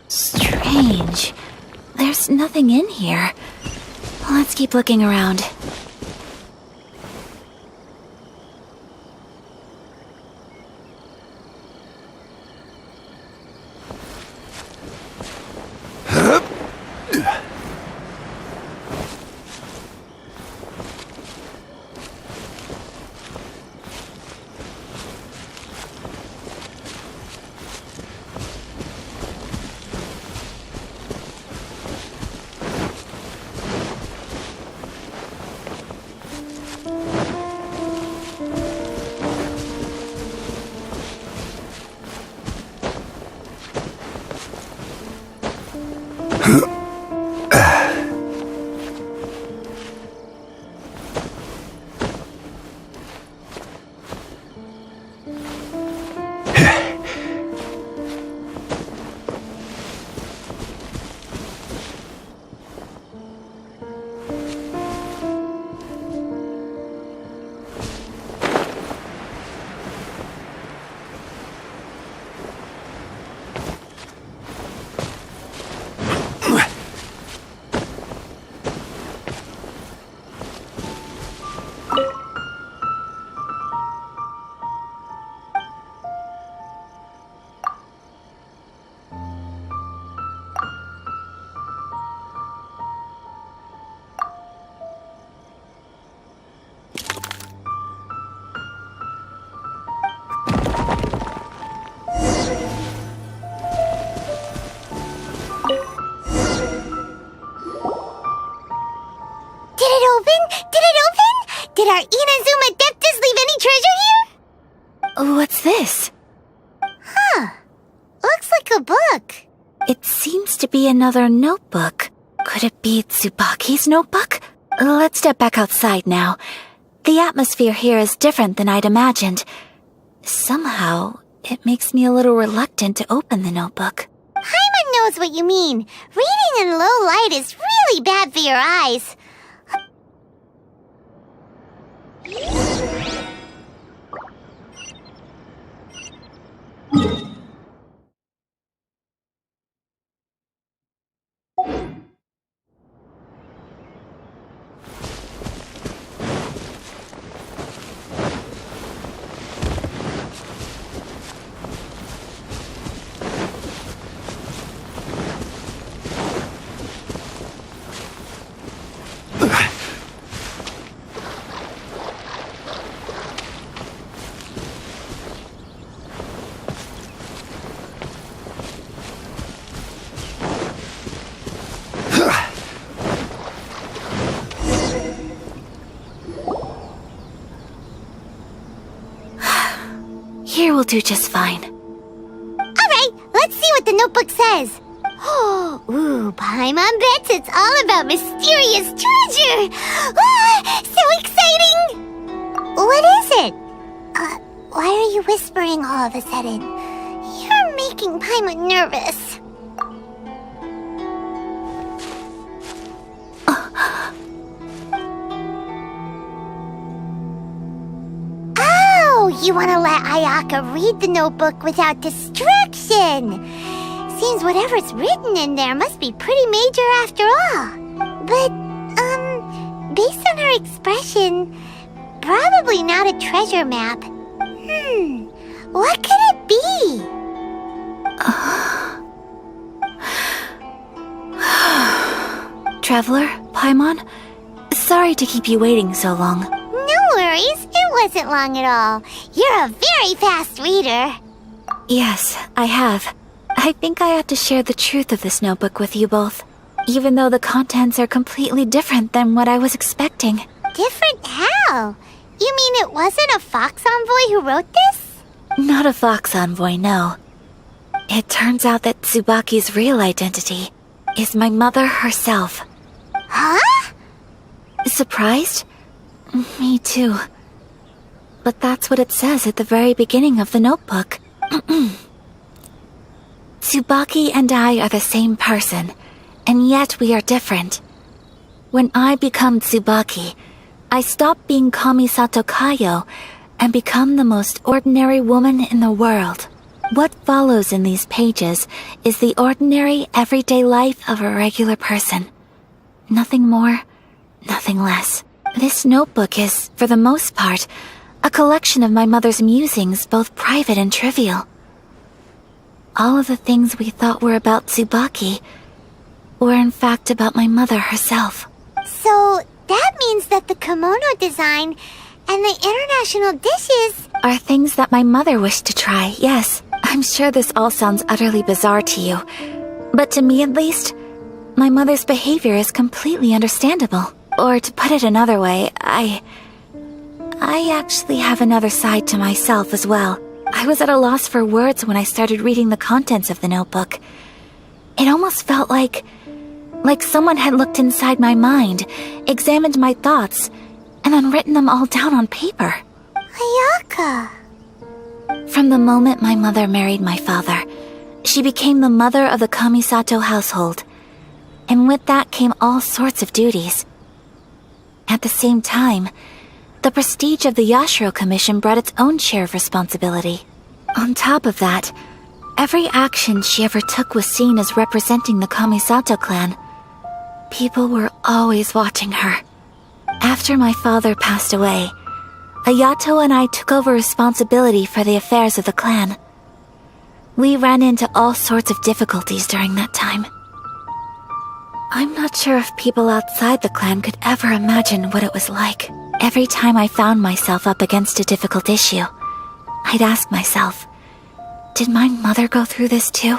Strange. There's nothing in here. Let's keep looking around. Did our Inazuma Adeptus leave any treasure here? What's this? Huh. Looks like a book. It seems to be another notebook. Could it be Tsubaki's notebook? Let's step back outside now. The atmosphere here is different than I'd imagined. Somehow, it makes me a little reluctant to open the notebook. Paimon knows what you mean. Reading in low light is really bad for your eyes. Here will do just fine. Alright, let's see what the notebook says. Ooh, Paimon bets it's all about mysterious treasure! Ah, so exciting! What is it? Why are you whispering all of a sudden? You're making Paimon nervous. Oh, you want to let Ayaka read the notebook without distraction. Seems whatever's written in there must be pretty major after all. But, based on her expression, probably not a treasure map. What could it be? Traveler, Paimon, sorry to keep you waiting so long. No worries, it wasn't long at all. You're a very fast reader. Yes, I have. I think I have to share the truth of this notebook with you both, even though the contents are completely different than what I was expecting. Different how? You mean it wasn't a Fox Envoy who wrote this? Not a Fox Envoy, no. It turns out that Tsubaki's real identity is my mother herself. Huh? Surprised? Me too. But that's what it says at the very beginning of the notebook. Tsubaki and I are the same person, and yet we are different. When I become Tsubaki, I stop being Kamisato Kayo and become the most ordinary woman in the world. What follows in these pages is the ordinary, everyday life of a regular person. Nothing more, nothing less. This notebook is, for the most part, a collection of my mother's musings, both private and trivial. All of the things we thought were about Tsubaki were in fact about my mother herself. So, that means that the kimono design and the international dishes are things that my mother wished to try, yes. I'm sure this all sounds utterly bizarre to you, but to me at least, my mother's behavior is completely understandable. Or to put it another way, I actually have another side to myself as well. I was at a loss for words when I started reading the contents of the notebook. It almost felt like someone had looked inside my mind, examined my thoughts, and then written them all down on paper. Ayaka. From the moment my mother married my father, she became the mother of the Kamisato household. And with that came all sorts of duties. At the same time, the prestige of the Yashiro Commission brought its own share of responsibility. On top of that, every action she ever took was seen as representing the Kamisato clan. People were always watching her. After my father passed away, Ayato and I took over responsibility for the affairs of the clan. We ran into all sorts of difficulties during that time. I'm not sure if people outside the clan could ever imagine what it was like. Every time I found myself up against a difficult issue, I'd ask myself, did my mother go through this too?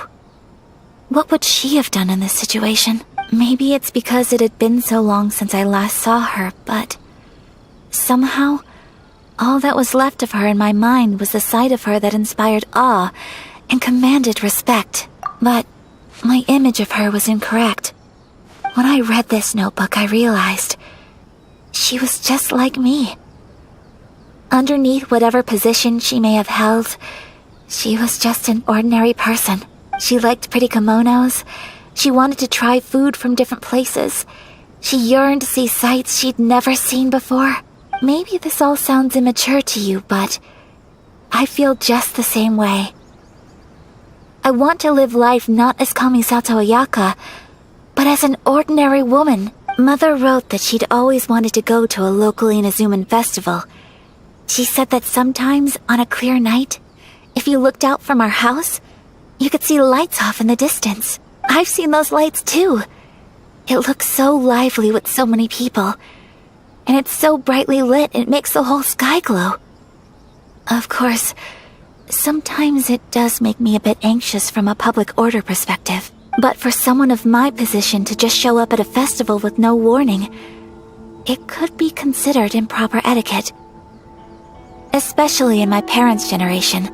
What would she have done in this situation? Maybe it's because it had been so long since I last saw her, but somehow, all that was left of her in my mind was the sight of her that inspired awe and commanded respect. But my image of her was incorrect. When I read this notebook, I realized she was just like me. Underneath whatever position she may have held, she was just an ordinary person. She liked pretty kimonos. She wanted to try food from different places. She yearned to see sights she'd never seen before. Maybe this all sounds immature to you, but I feel just the same way. I want to live life not as Kamisato Ayaka, but as an ordinary woman. Mother wrote that she'd always wanted to go to a local Inazuman festival. She said that sometimes, on a clear night, if you looked out from our house, you could see lights off in the distance. I've seen those lights too. It looks so lively with so many people. And it's so brightly lit, it makes the whole sky glow. Of course, sometimes it does make me a bit anxious from a public order perspective. But for someone of my position to just show up at a festival with no warning, it could be considered improper etiquette. especially in my parents' generation,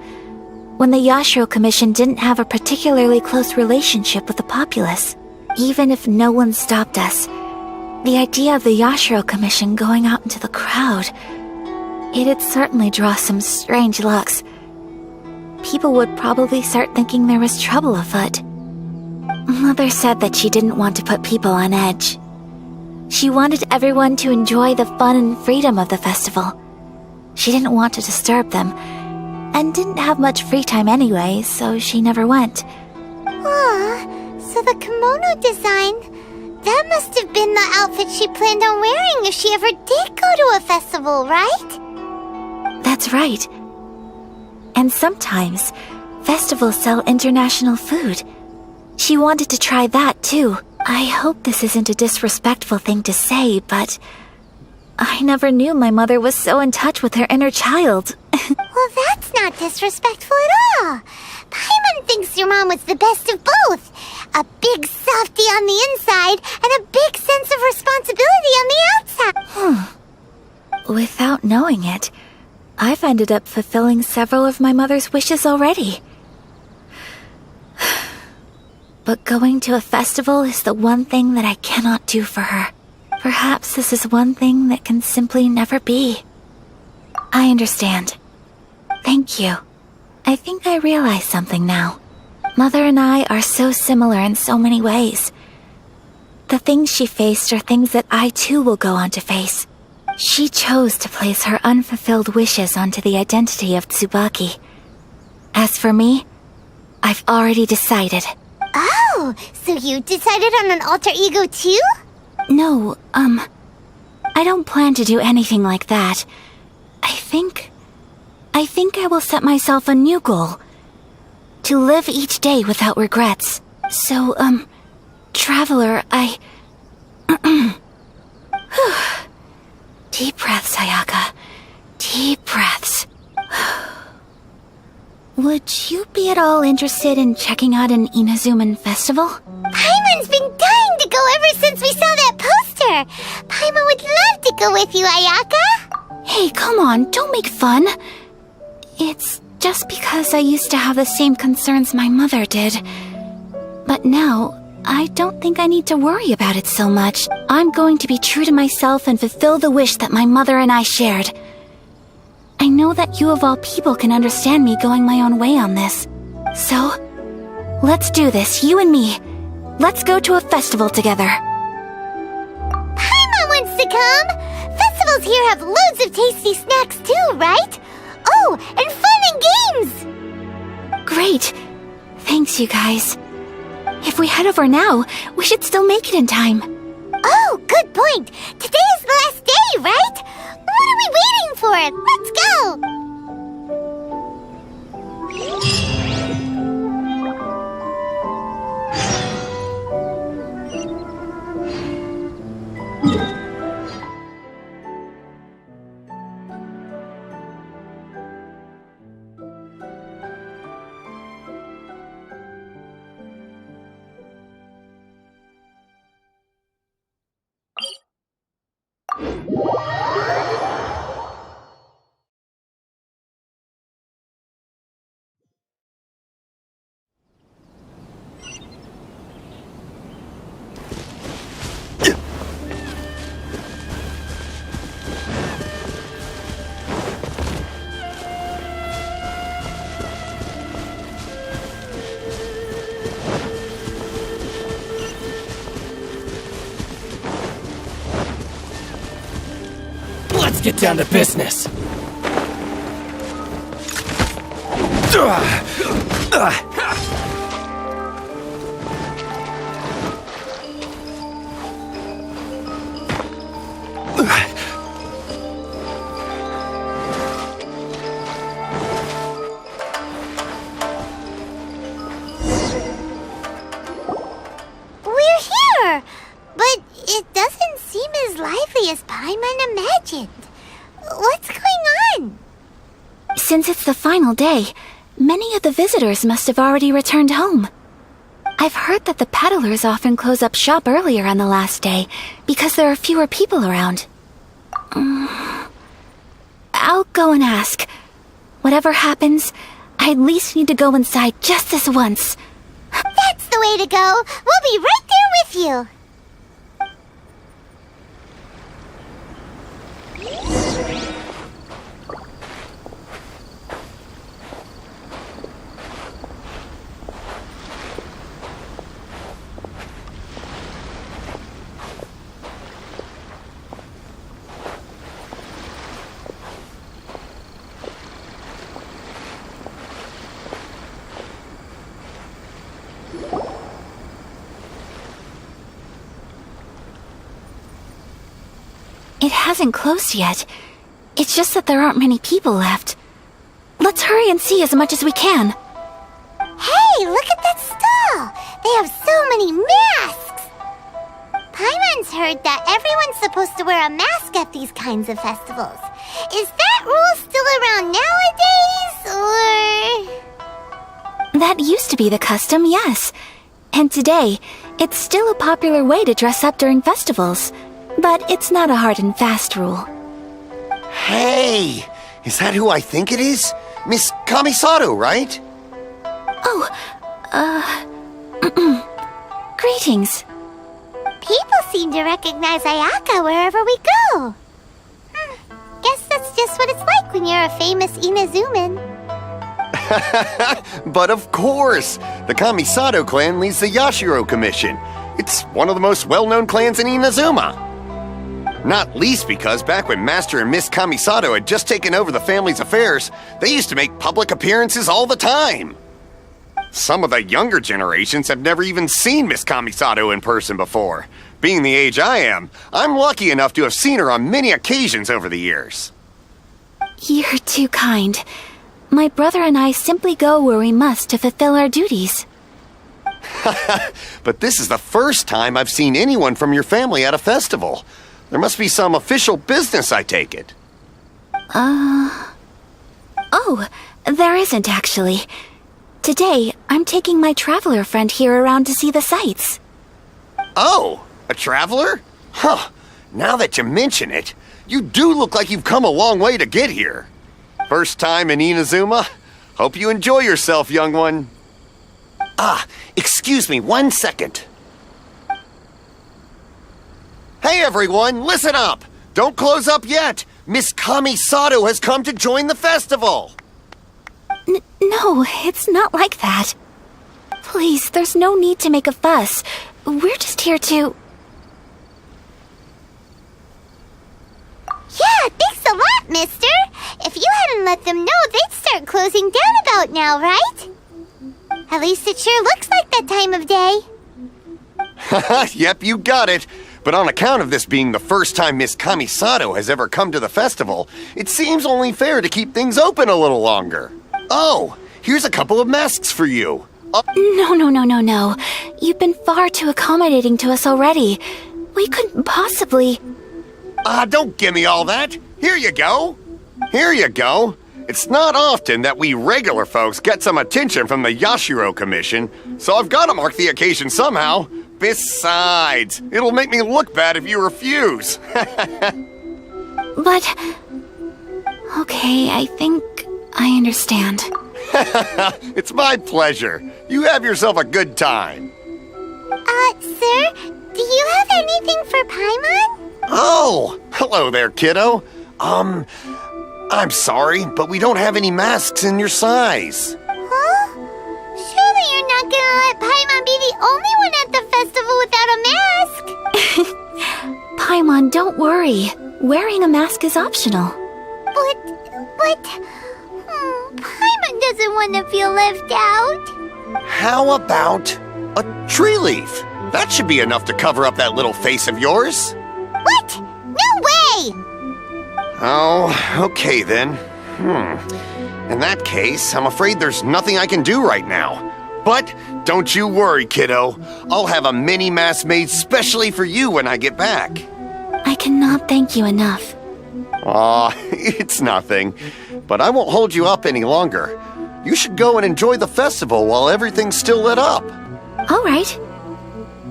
when the Yashiro Commission didn't have a particularly close relationship with the populace. Even if no one stopped us, the idea of the Yashiro Commission going out into the crowd, it'd certainly draw some strange looks. People would probably start thinking there was trouble afoot. Mother said that she didn't want to put people on edge. She wanted everyone to enjoy the fun and freedom of the festival. She didn't want to disturb them, and didn't have much free time anyway, so she never went. Aw, so the kimono design, that must have been the outfit she planned on wearing if she ever did go to a festival, right? That's right. And sometimes, festivals sell international food. She wanted to try that too. I hope this isn't a disrespectful thing to say, but I never knew my mother was so in touch with her inner child. Well, that's not disrespectful at all. Paimon thinks your mom was the best of both. A big softie on the inside and a big sense of responsibility on the outside. Without knowing it, I've ended up fulfilling several of my mother's wishes already. But going to a festival is the one thing that I cannot do for her. Perhaps this is one thing that can simply never be. I understand. Thank you. I think I realize something now. Mother and I are so similar in so many ways. The things she faced are things that I too will go on to face. She chose to place her unfulfilled wishes onto the identity of Tsubaki. As for me, I've already decided. Oh, so you decided on an alter ego too? No, I don't plan to do anything like that. I think I will set myself a new goal. To live each day without regrets. So, Traveler, Deep breaths, Ayaka. Deep breaths. Would you be at all interested in checking out an Inazuman festival? Paimon's been dying to go ever since we saw that poster. Paimon would love to go with you, Ayaka. Hey, come on, don't make fun. It's just because I used to have the same concerns my mother did. But now, I don't think I need to worry about it so much. I'm going to be true to myself and fulfill the wish that my mother and I shared. I know that you of all people can understand me going my own way on this. So, let's do this, you and me. Let's go to a festival together. Paimon wants to come! Festivals here have loads of tasty snacks too, right? Oh, and fun and games! Great. Thanks, you guys. If we head over now, we should still make it in time. Oh, good point. Today is the last day, right? What are we waiting for? Let's go! Let's get down to business. We're here! But it doesn't seem as lively as Paimon imagined. What's going on? Since it's the final day, many of the visitors must have already returned home. I've heard that the peddlers often close up shop earlier on the last day because there are fewer people around. I'll go and ask. Whatever happens, I at least need to go inside just this once. That's the way to go. We'll be right there with you. It hasn't closed yet. It's just that there aren't many people left. Let's hurry and see as much as we can. Hey, look at that stall! They have so many masks! Paimon's heard that everyone's supposed to wear a mask at these kinds of festivals. Is that rule still around nowadays, or...? That used to be the custom, yes. And today, it's still a popular way to dress up during festivals. But it's not a hard and fast rule. Hey! Is that who I think it is? Miss Kamisato, right? Oh, greetings. People seem to recognize Ayaka wherever we go. Guess that's just what it's like when you're a famous Inazuman. But of course! The Kamisato clan leads the Yashiro Commission. It's one of the most well-known clans in Inazuma. Not least because back when Master and Miss Kamisato had just taken over the family's affairs, they used to make public appearances all the time. Some of the younger generations have never even seen Miss Kamisato in person before. Being the age I am, I'm lucky enough to have seen her on many occasions over the years. You're too kind. My brother and I simply go where we must to fulfill our duties. But this is the first time I've seen anyone from your family at a festival. There must be some official business, I take it. Oh, there isn't actually. Today, I'm taking my traveler friend here around to see the sights. Oh, a traveler? Huh. Now that you mention it, you do look like you've come a long way to get here. First time in Inazuma? Hope you enjoy yourself, young one. Excuse me 1 second. Hey everyone, listen up! Don't close up yet! Miss Kamisato has come to join the festival! No, it's not like that. Please, there's no need to make a fuss. We're just here to... Yeah, thanks a lot, mister! If you hadn't let them know, they'd start closing down about now, right? At least it sure looks like that time of day. Yep, you got it. But on account of this being the first time Miss Kamisato has ever come to the festival, it seems only fair to keep things open a little longer. Oh, here's a couple of masks for you. No. You've been far too accommodating to us already. We couldn't possibly... Don't give me all that. Here you go. Here you go. It's not often that we regular folks get some attention from the Yashiro Commission, so I've got to mark the occasion somehow. Besides, it'll make me look bad if you refuse. But... Okay, I think I understand. It's my pleasure. You have yourself a good time. Sir, do you have anything for Paimon? Oh, hello there, kiddo. I'm sorry, but we don't have any masks in your size. Huh? Surely you're not gonna let Paimon be the only one at the festival without a mask? Paimon, don't worry. Wearing a mask is optional. But... Paimon doesn't want to feel left out. How about a tree leaf? That should be enough to cover up that little face of yours. What? No way! Oh, okay then. In that case, I'm afraid there's nothing I can do right now. But don't you worry, kiddo. I'll have a mini mask made specially for you when I get back. I cannot thank you enough. Aw, it's nothing. But I won't hold you up any longer. You should go and enjoy the festival while everything's still lit up. All right.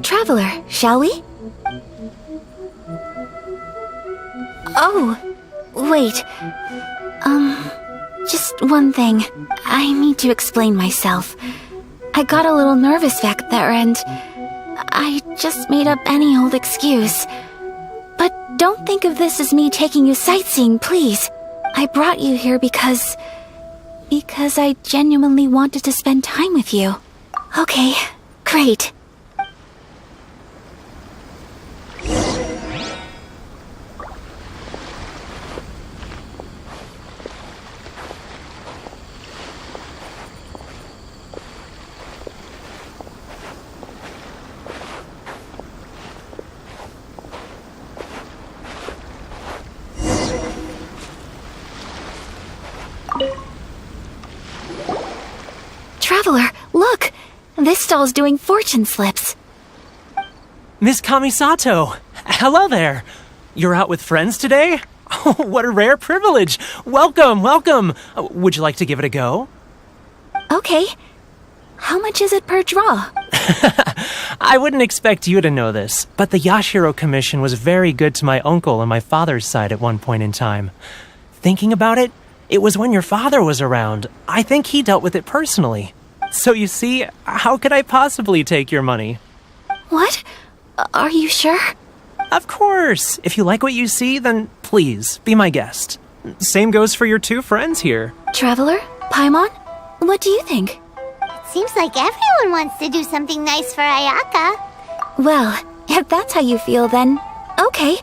Traveler, shall we? Oh, wait. Just one thing. I need to explain myself. I got a little nervous back there and I just made up any old excuse. But don't think of this as me taking you sightseeing, please. I brought you here because I genuinely wanted to spend time with you. Okay, great. Traveler, look! This stall's doing fortune slips. Miss Kamisato! Hello there! You're out with friends today? Oh, what a rare privilege! Welcome, welcome! Would you like to give it a go? Okay. How much is it per draw? I wouldn't expect you to know this, but the Yashiro Commission was very good to my uncle on my father's side at one point in time. Thinking about it, it was when your father was around. I think he dealt with it personally. So you see, how could I possibly take your money? What? Are you sure? Of course! If you like what you see, then please, be my guest. Same goes for your two friends here. Traveler? Paimon? What do you think? It seems like everyone wants to do something nice for Ayaka. Well, if that's how you feel, then okay.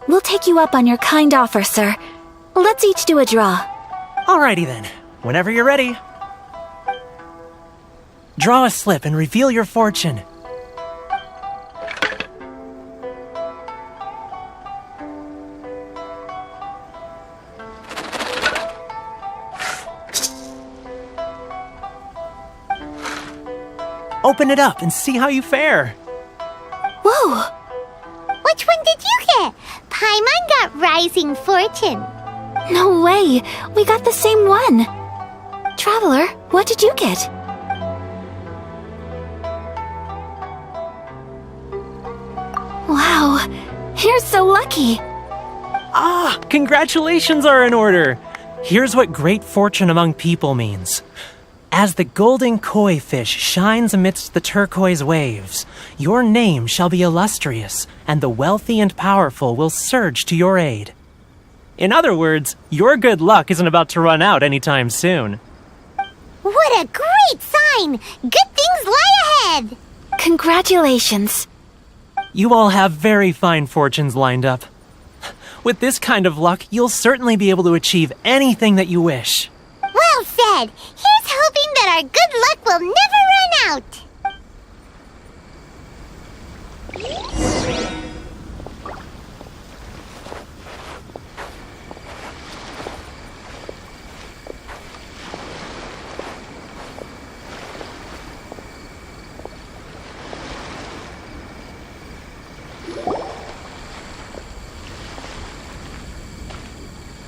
We'll take you up on your kind offer, sir. Let's each do a draw. Alrighty then. Whenever you're ready. Draw a slip and reveal your fortune. Open it up and see how you fare. Whoa! Which one did you get? Paimon got Rising Fortune. No way! We got the same one! Traveler, what did you get? Wow, you're so lucky! Ah, congratulations are in order! Here's what great fortune among people means. As the golden koi fish shines amidst the turquoise waves, your name shall be illustrious, and the wealthy and powerful will surge to your aid. In other words, your good luck isn't about to run out anytime soon. What a great sign! Good things lie ahead! Congratulations. You all have very fine fortunes lined up. With this kind of luck, you'll certainly be able to achieve anything that you wish. Well said! Here's hoping that our good luck will never run out!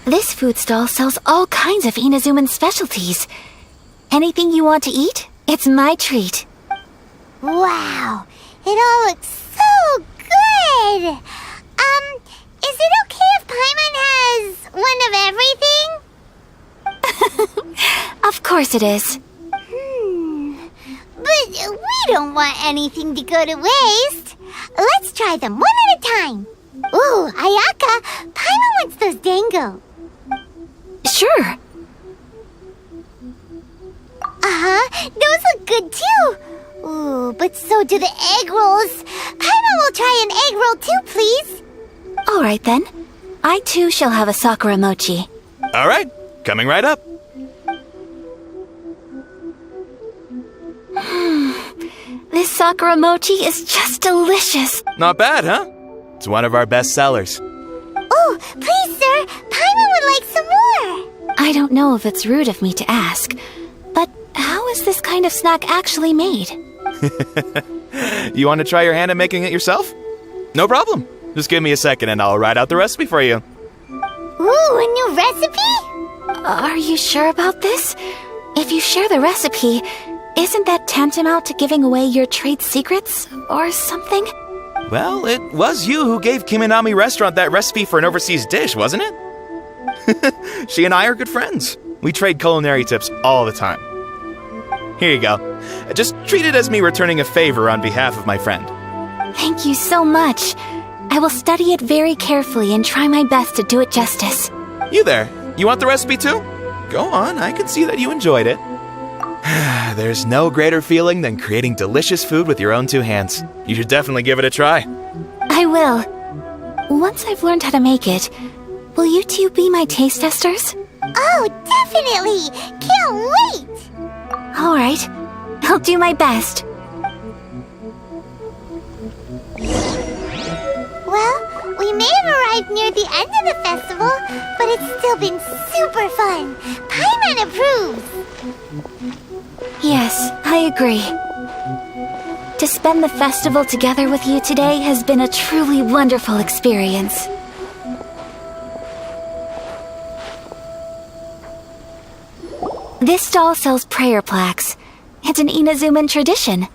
This food stall sells all kinds of Inazuman specialties. Anything you want to eat, it's my treat. Wow, it all looks so good! Is it okay if Paimon has one of everything? Of course it is. But we don't want anything to go to waste. Let's try them one at a time. Ooh, Ayaka, Paimon wants those dango. Sure. Those look good too. Ooh, but so do the egg rolls. Paimon will try an egg roll too, please. All right then. I too shall have a Sakura mochi. All right, coming right up. This Sakura mochi is just delicious. Not bad, huh? It's one of our best sellers. Oh, please, sir. Paimon would like some more. I don't know if it's rude of me to ask, but how is this kind of snack actually made? You want to try your hand at making it yourself? No problem. Just give me a second and I'll write out the recipe for you. Ooh, a new recipe? Are you sure about this? If you share the recipe, isn't that tantamount to giving away your trade secrets or something? Well, it was you who gave Kiminami Restaurant that recipe for an overseas dish, wasn't it? She and I are good friends. We trade culinary tips all the time. Here you go. Just treat it as me returning a favor on behalf of my friend. Thank you so much. I will study it very carefully and try my best to do it justice. You there, you want the recipe too? Go on, I can see that you enjoyed it. There's no greater feeling than creating delicious food with your own two hands. You should definitely give it a try. I will. Once I've learned how to make it, will you two be my taste testers? Oh, definitely! Can't wait! Alright, I'll do my best. Well, we may have arrived near the end of the festival, but it's still been super fun. Paimon approves! Yes, I agree. To spend the festival together with you today has been a truly wonderful experience. This stall sells prayer plaques. It's an Inazuman tradition.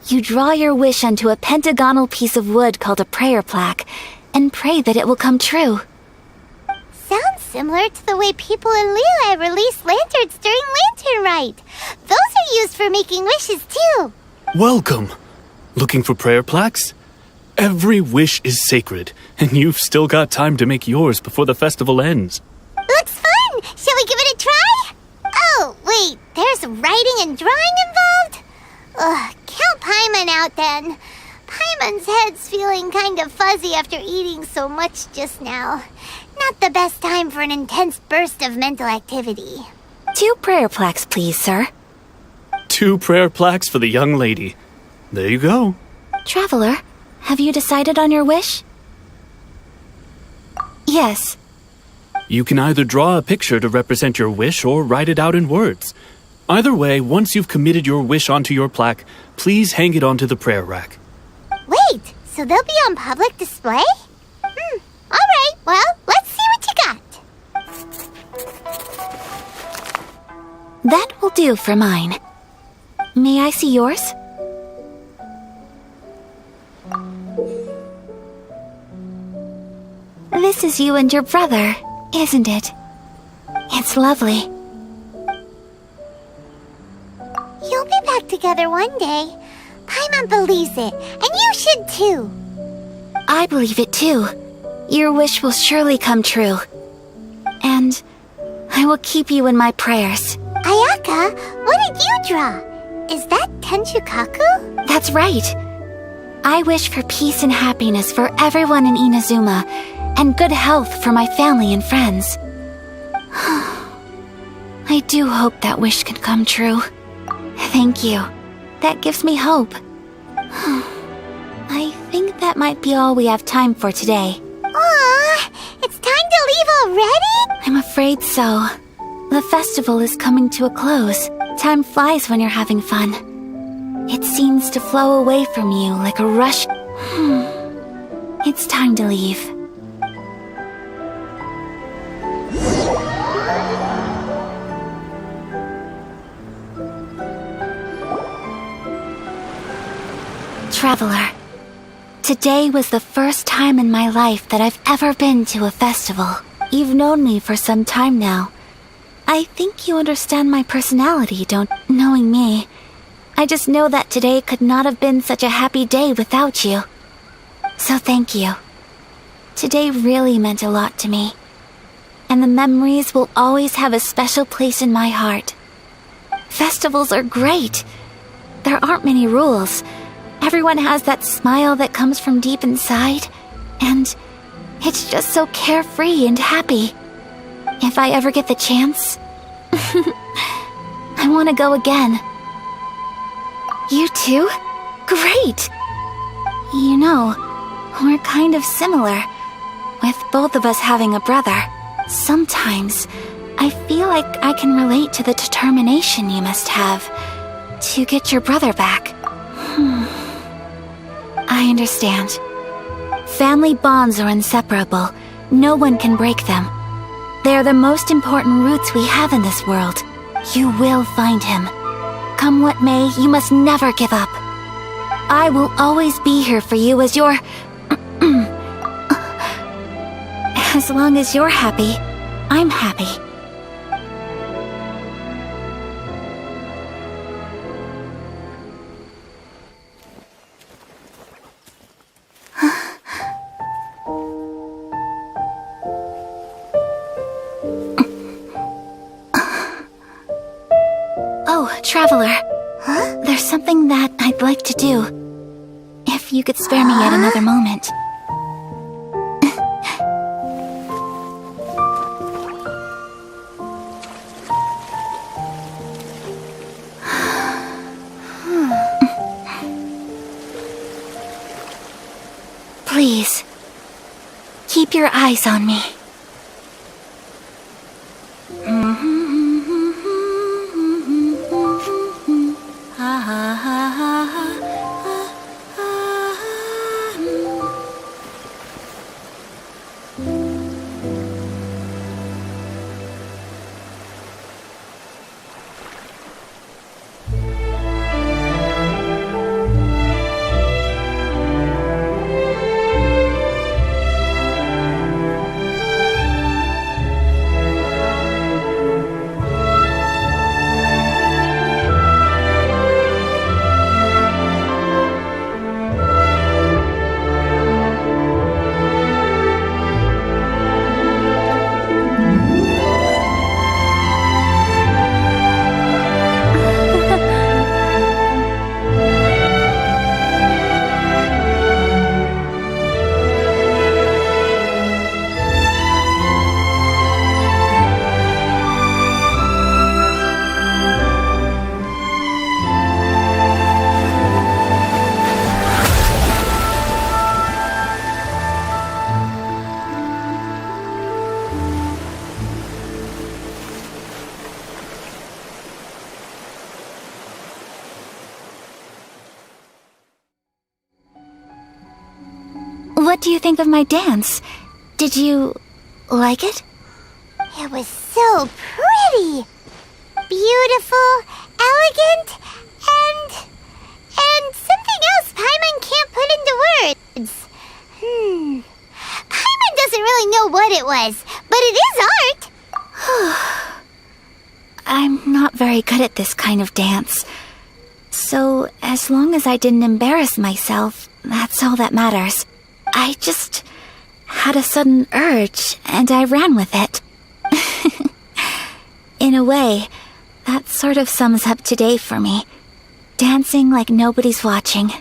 You draw your wish onto a pentagonal piece of wood called a prayer plaque, and pray that it will come true. Sounds similar to the way people in Liyue release lanterns during Lantern Rite. Those are used for making wishes too. Welcome! Looking for prayer plaques? Every wish is sacred, and you've still got time to make yours before the festival ends. Looks fun! Shall we give it a try? Oh, wait, there's writing and drawing involved? Ugh, count Paimon out then. Paimon's head's feeling kind of fuzzy after eating so much just now. Not the best time for an intense burst of mental activity. 2 prayer plaques, please, sir. 2 prayer plaques for the young lady. There you go. Traveler, have you decided on your wish? Yes. You can either draw a picture to represent your wish or write it out in words. Either way, once you've committed your wish onto your plaque, please hang it onto the prayer rack. Wait, so they'll be on public display? Alright, well, let's see what you got. That will do for mine. May I see yours? This is you and your brother, isn't it? It's lovely. You'll be back together one day. Paimon believes it, and you should too. I believe it too. Your wish will surely come true. And I will keep you in my prayers. Ayaka, what did you draw? Is that Tenchukaku? That's right. I wish for peace and happiness for everyone in Inazuma, and good health for my family and friends. I do hope that wish can come true. Thank you. That gives me hope. I think that might be all we have time for today. Aw, it's time to leave already? I'm afraid so. The festival is coming to a close. Time flies when you're having fun. It seems to flow away from you like a rush. It's time to leave. Traveler, today was the first time in my life that I've ever been to a festival. You've known me for some time now. I think you understand my personality, knowing me. I just know that today could not have been such a happy day without you. So thank you. Today really meant a lot to me. And the memories will always have a special place in my heart. Festivals are great. There aren't many rules. Everyone has that smile that comes from deep inside. And it's just so carefree and happy. If I ever get the chance, I want to go again. You too? Great! You know, we're kind of similar, with both of us having a brother. Sometimes, I feel like I can relate to the determination you must have to get your brother back. I understand. Family bonds are inseparable. No one can break them. They are the most important roots we have in this world. You will find him. Come what may, you must never give up. I will always be here for you as your... as long as you're happy, I'm happy. Oh, Traveler. Huh? There's something that I'd like to do. If you could spare me yet another moment. Please, keep your eyes on me. What do you think of my dance? Did you like it? It was so pretty. Beautiful, elegant, and something else Paimon can't put into words. Paimon doesn't really know what it was, but it is art. I'm not very good at this kind of dance. So, as long as I didn't embarrass myself, that's all that matters. I just had a sudden urge, and I ran with it. In a way, that sort of sums up today for me. Dancing like nobody's watching.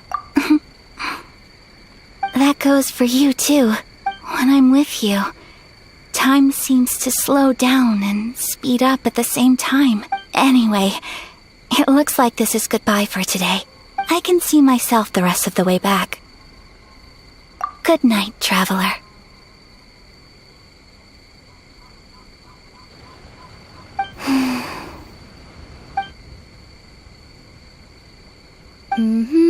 That goes for you, too. When I'm with you, time seems to slow down and speed up at the same time. Anyway, it looks like this is goodbye for today. I can see myself the rest of the way back. Good night, Traveler. Mm-hmm.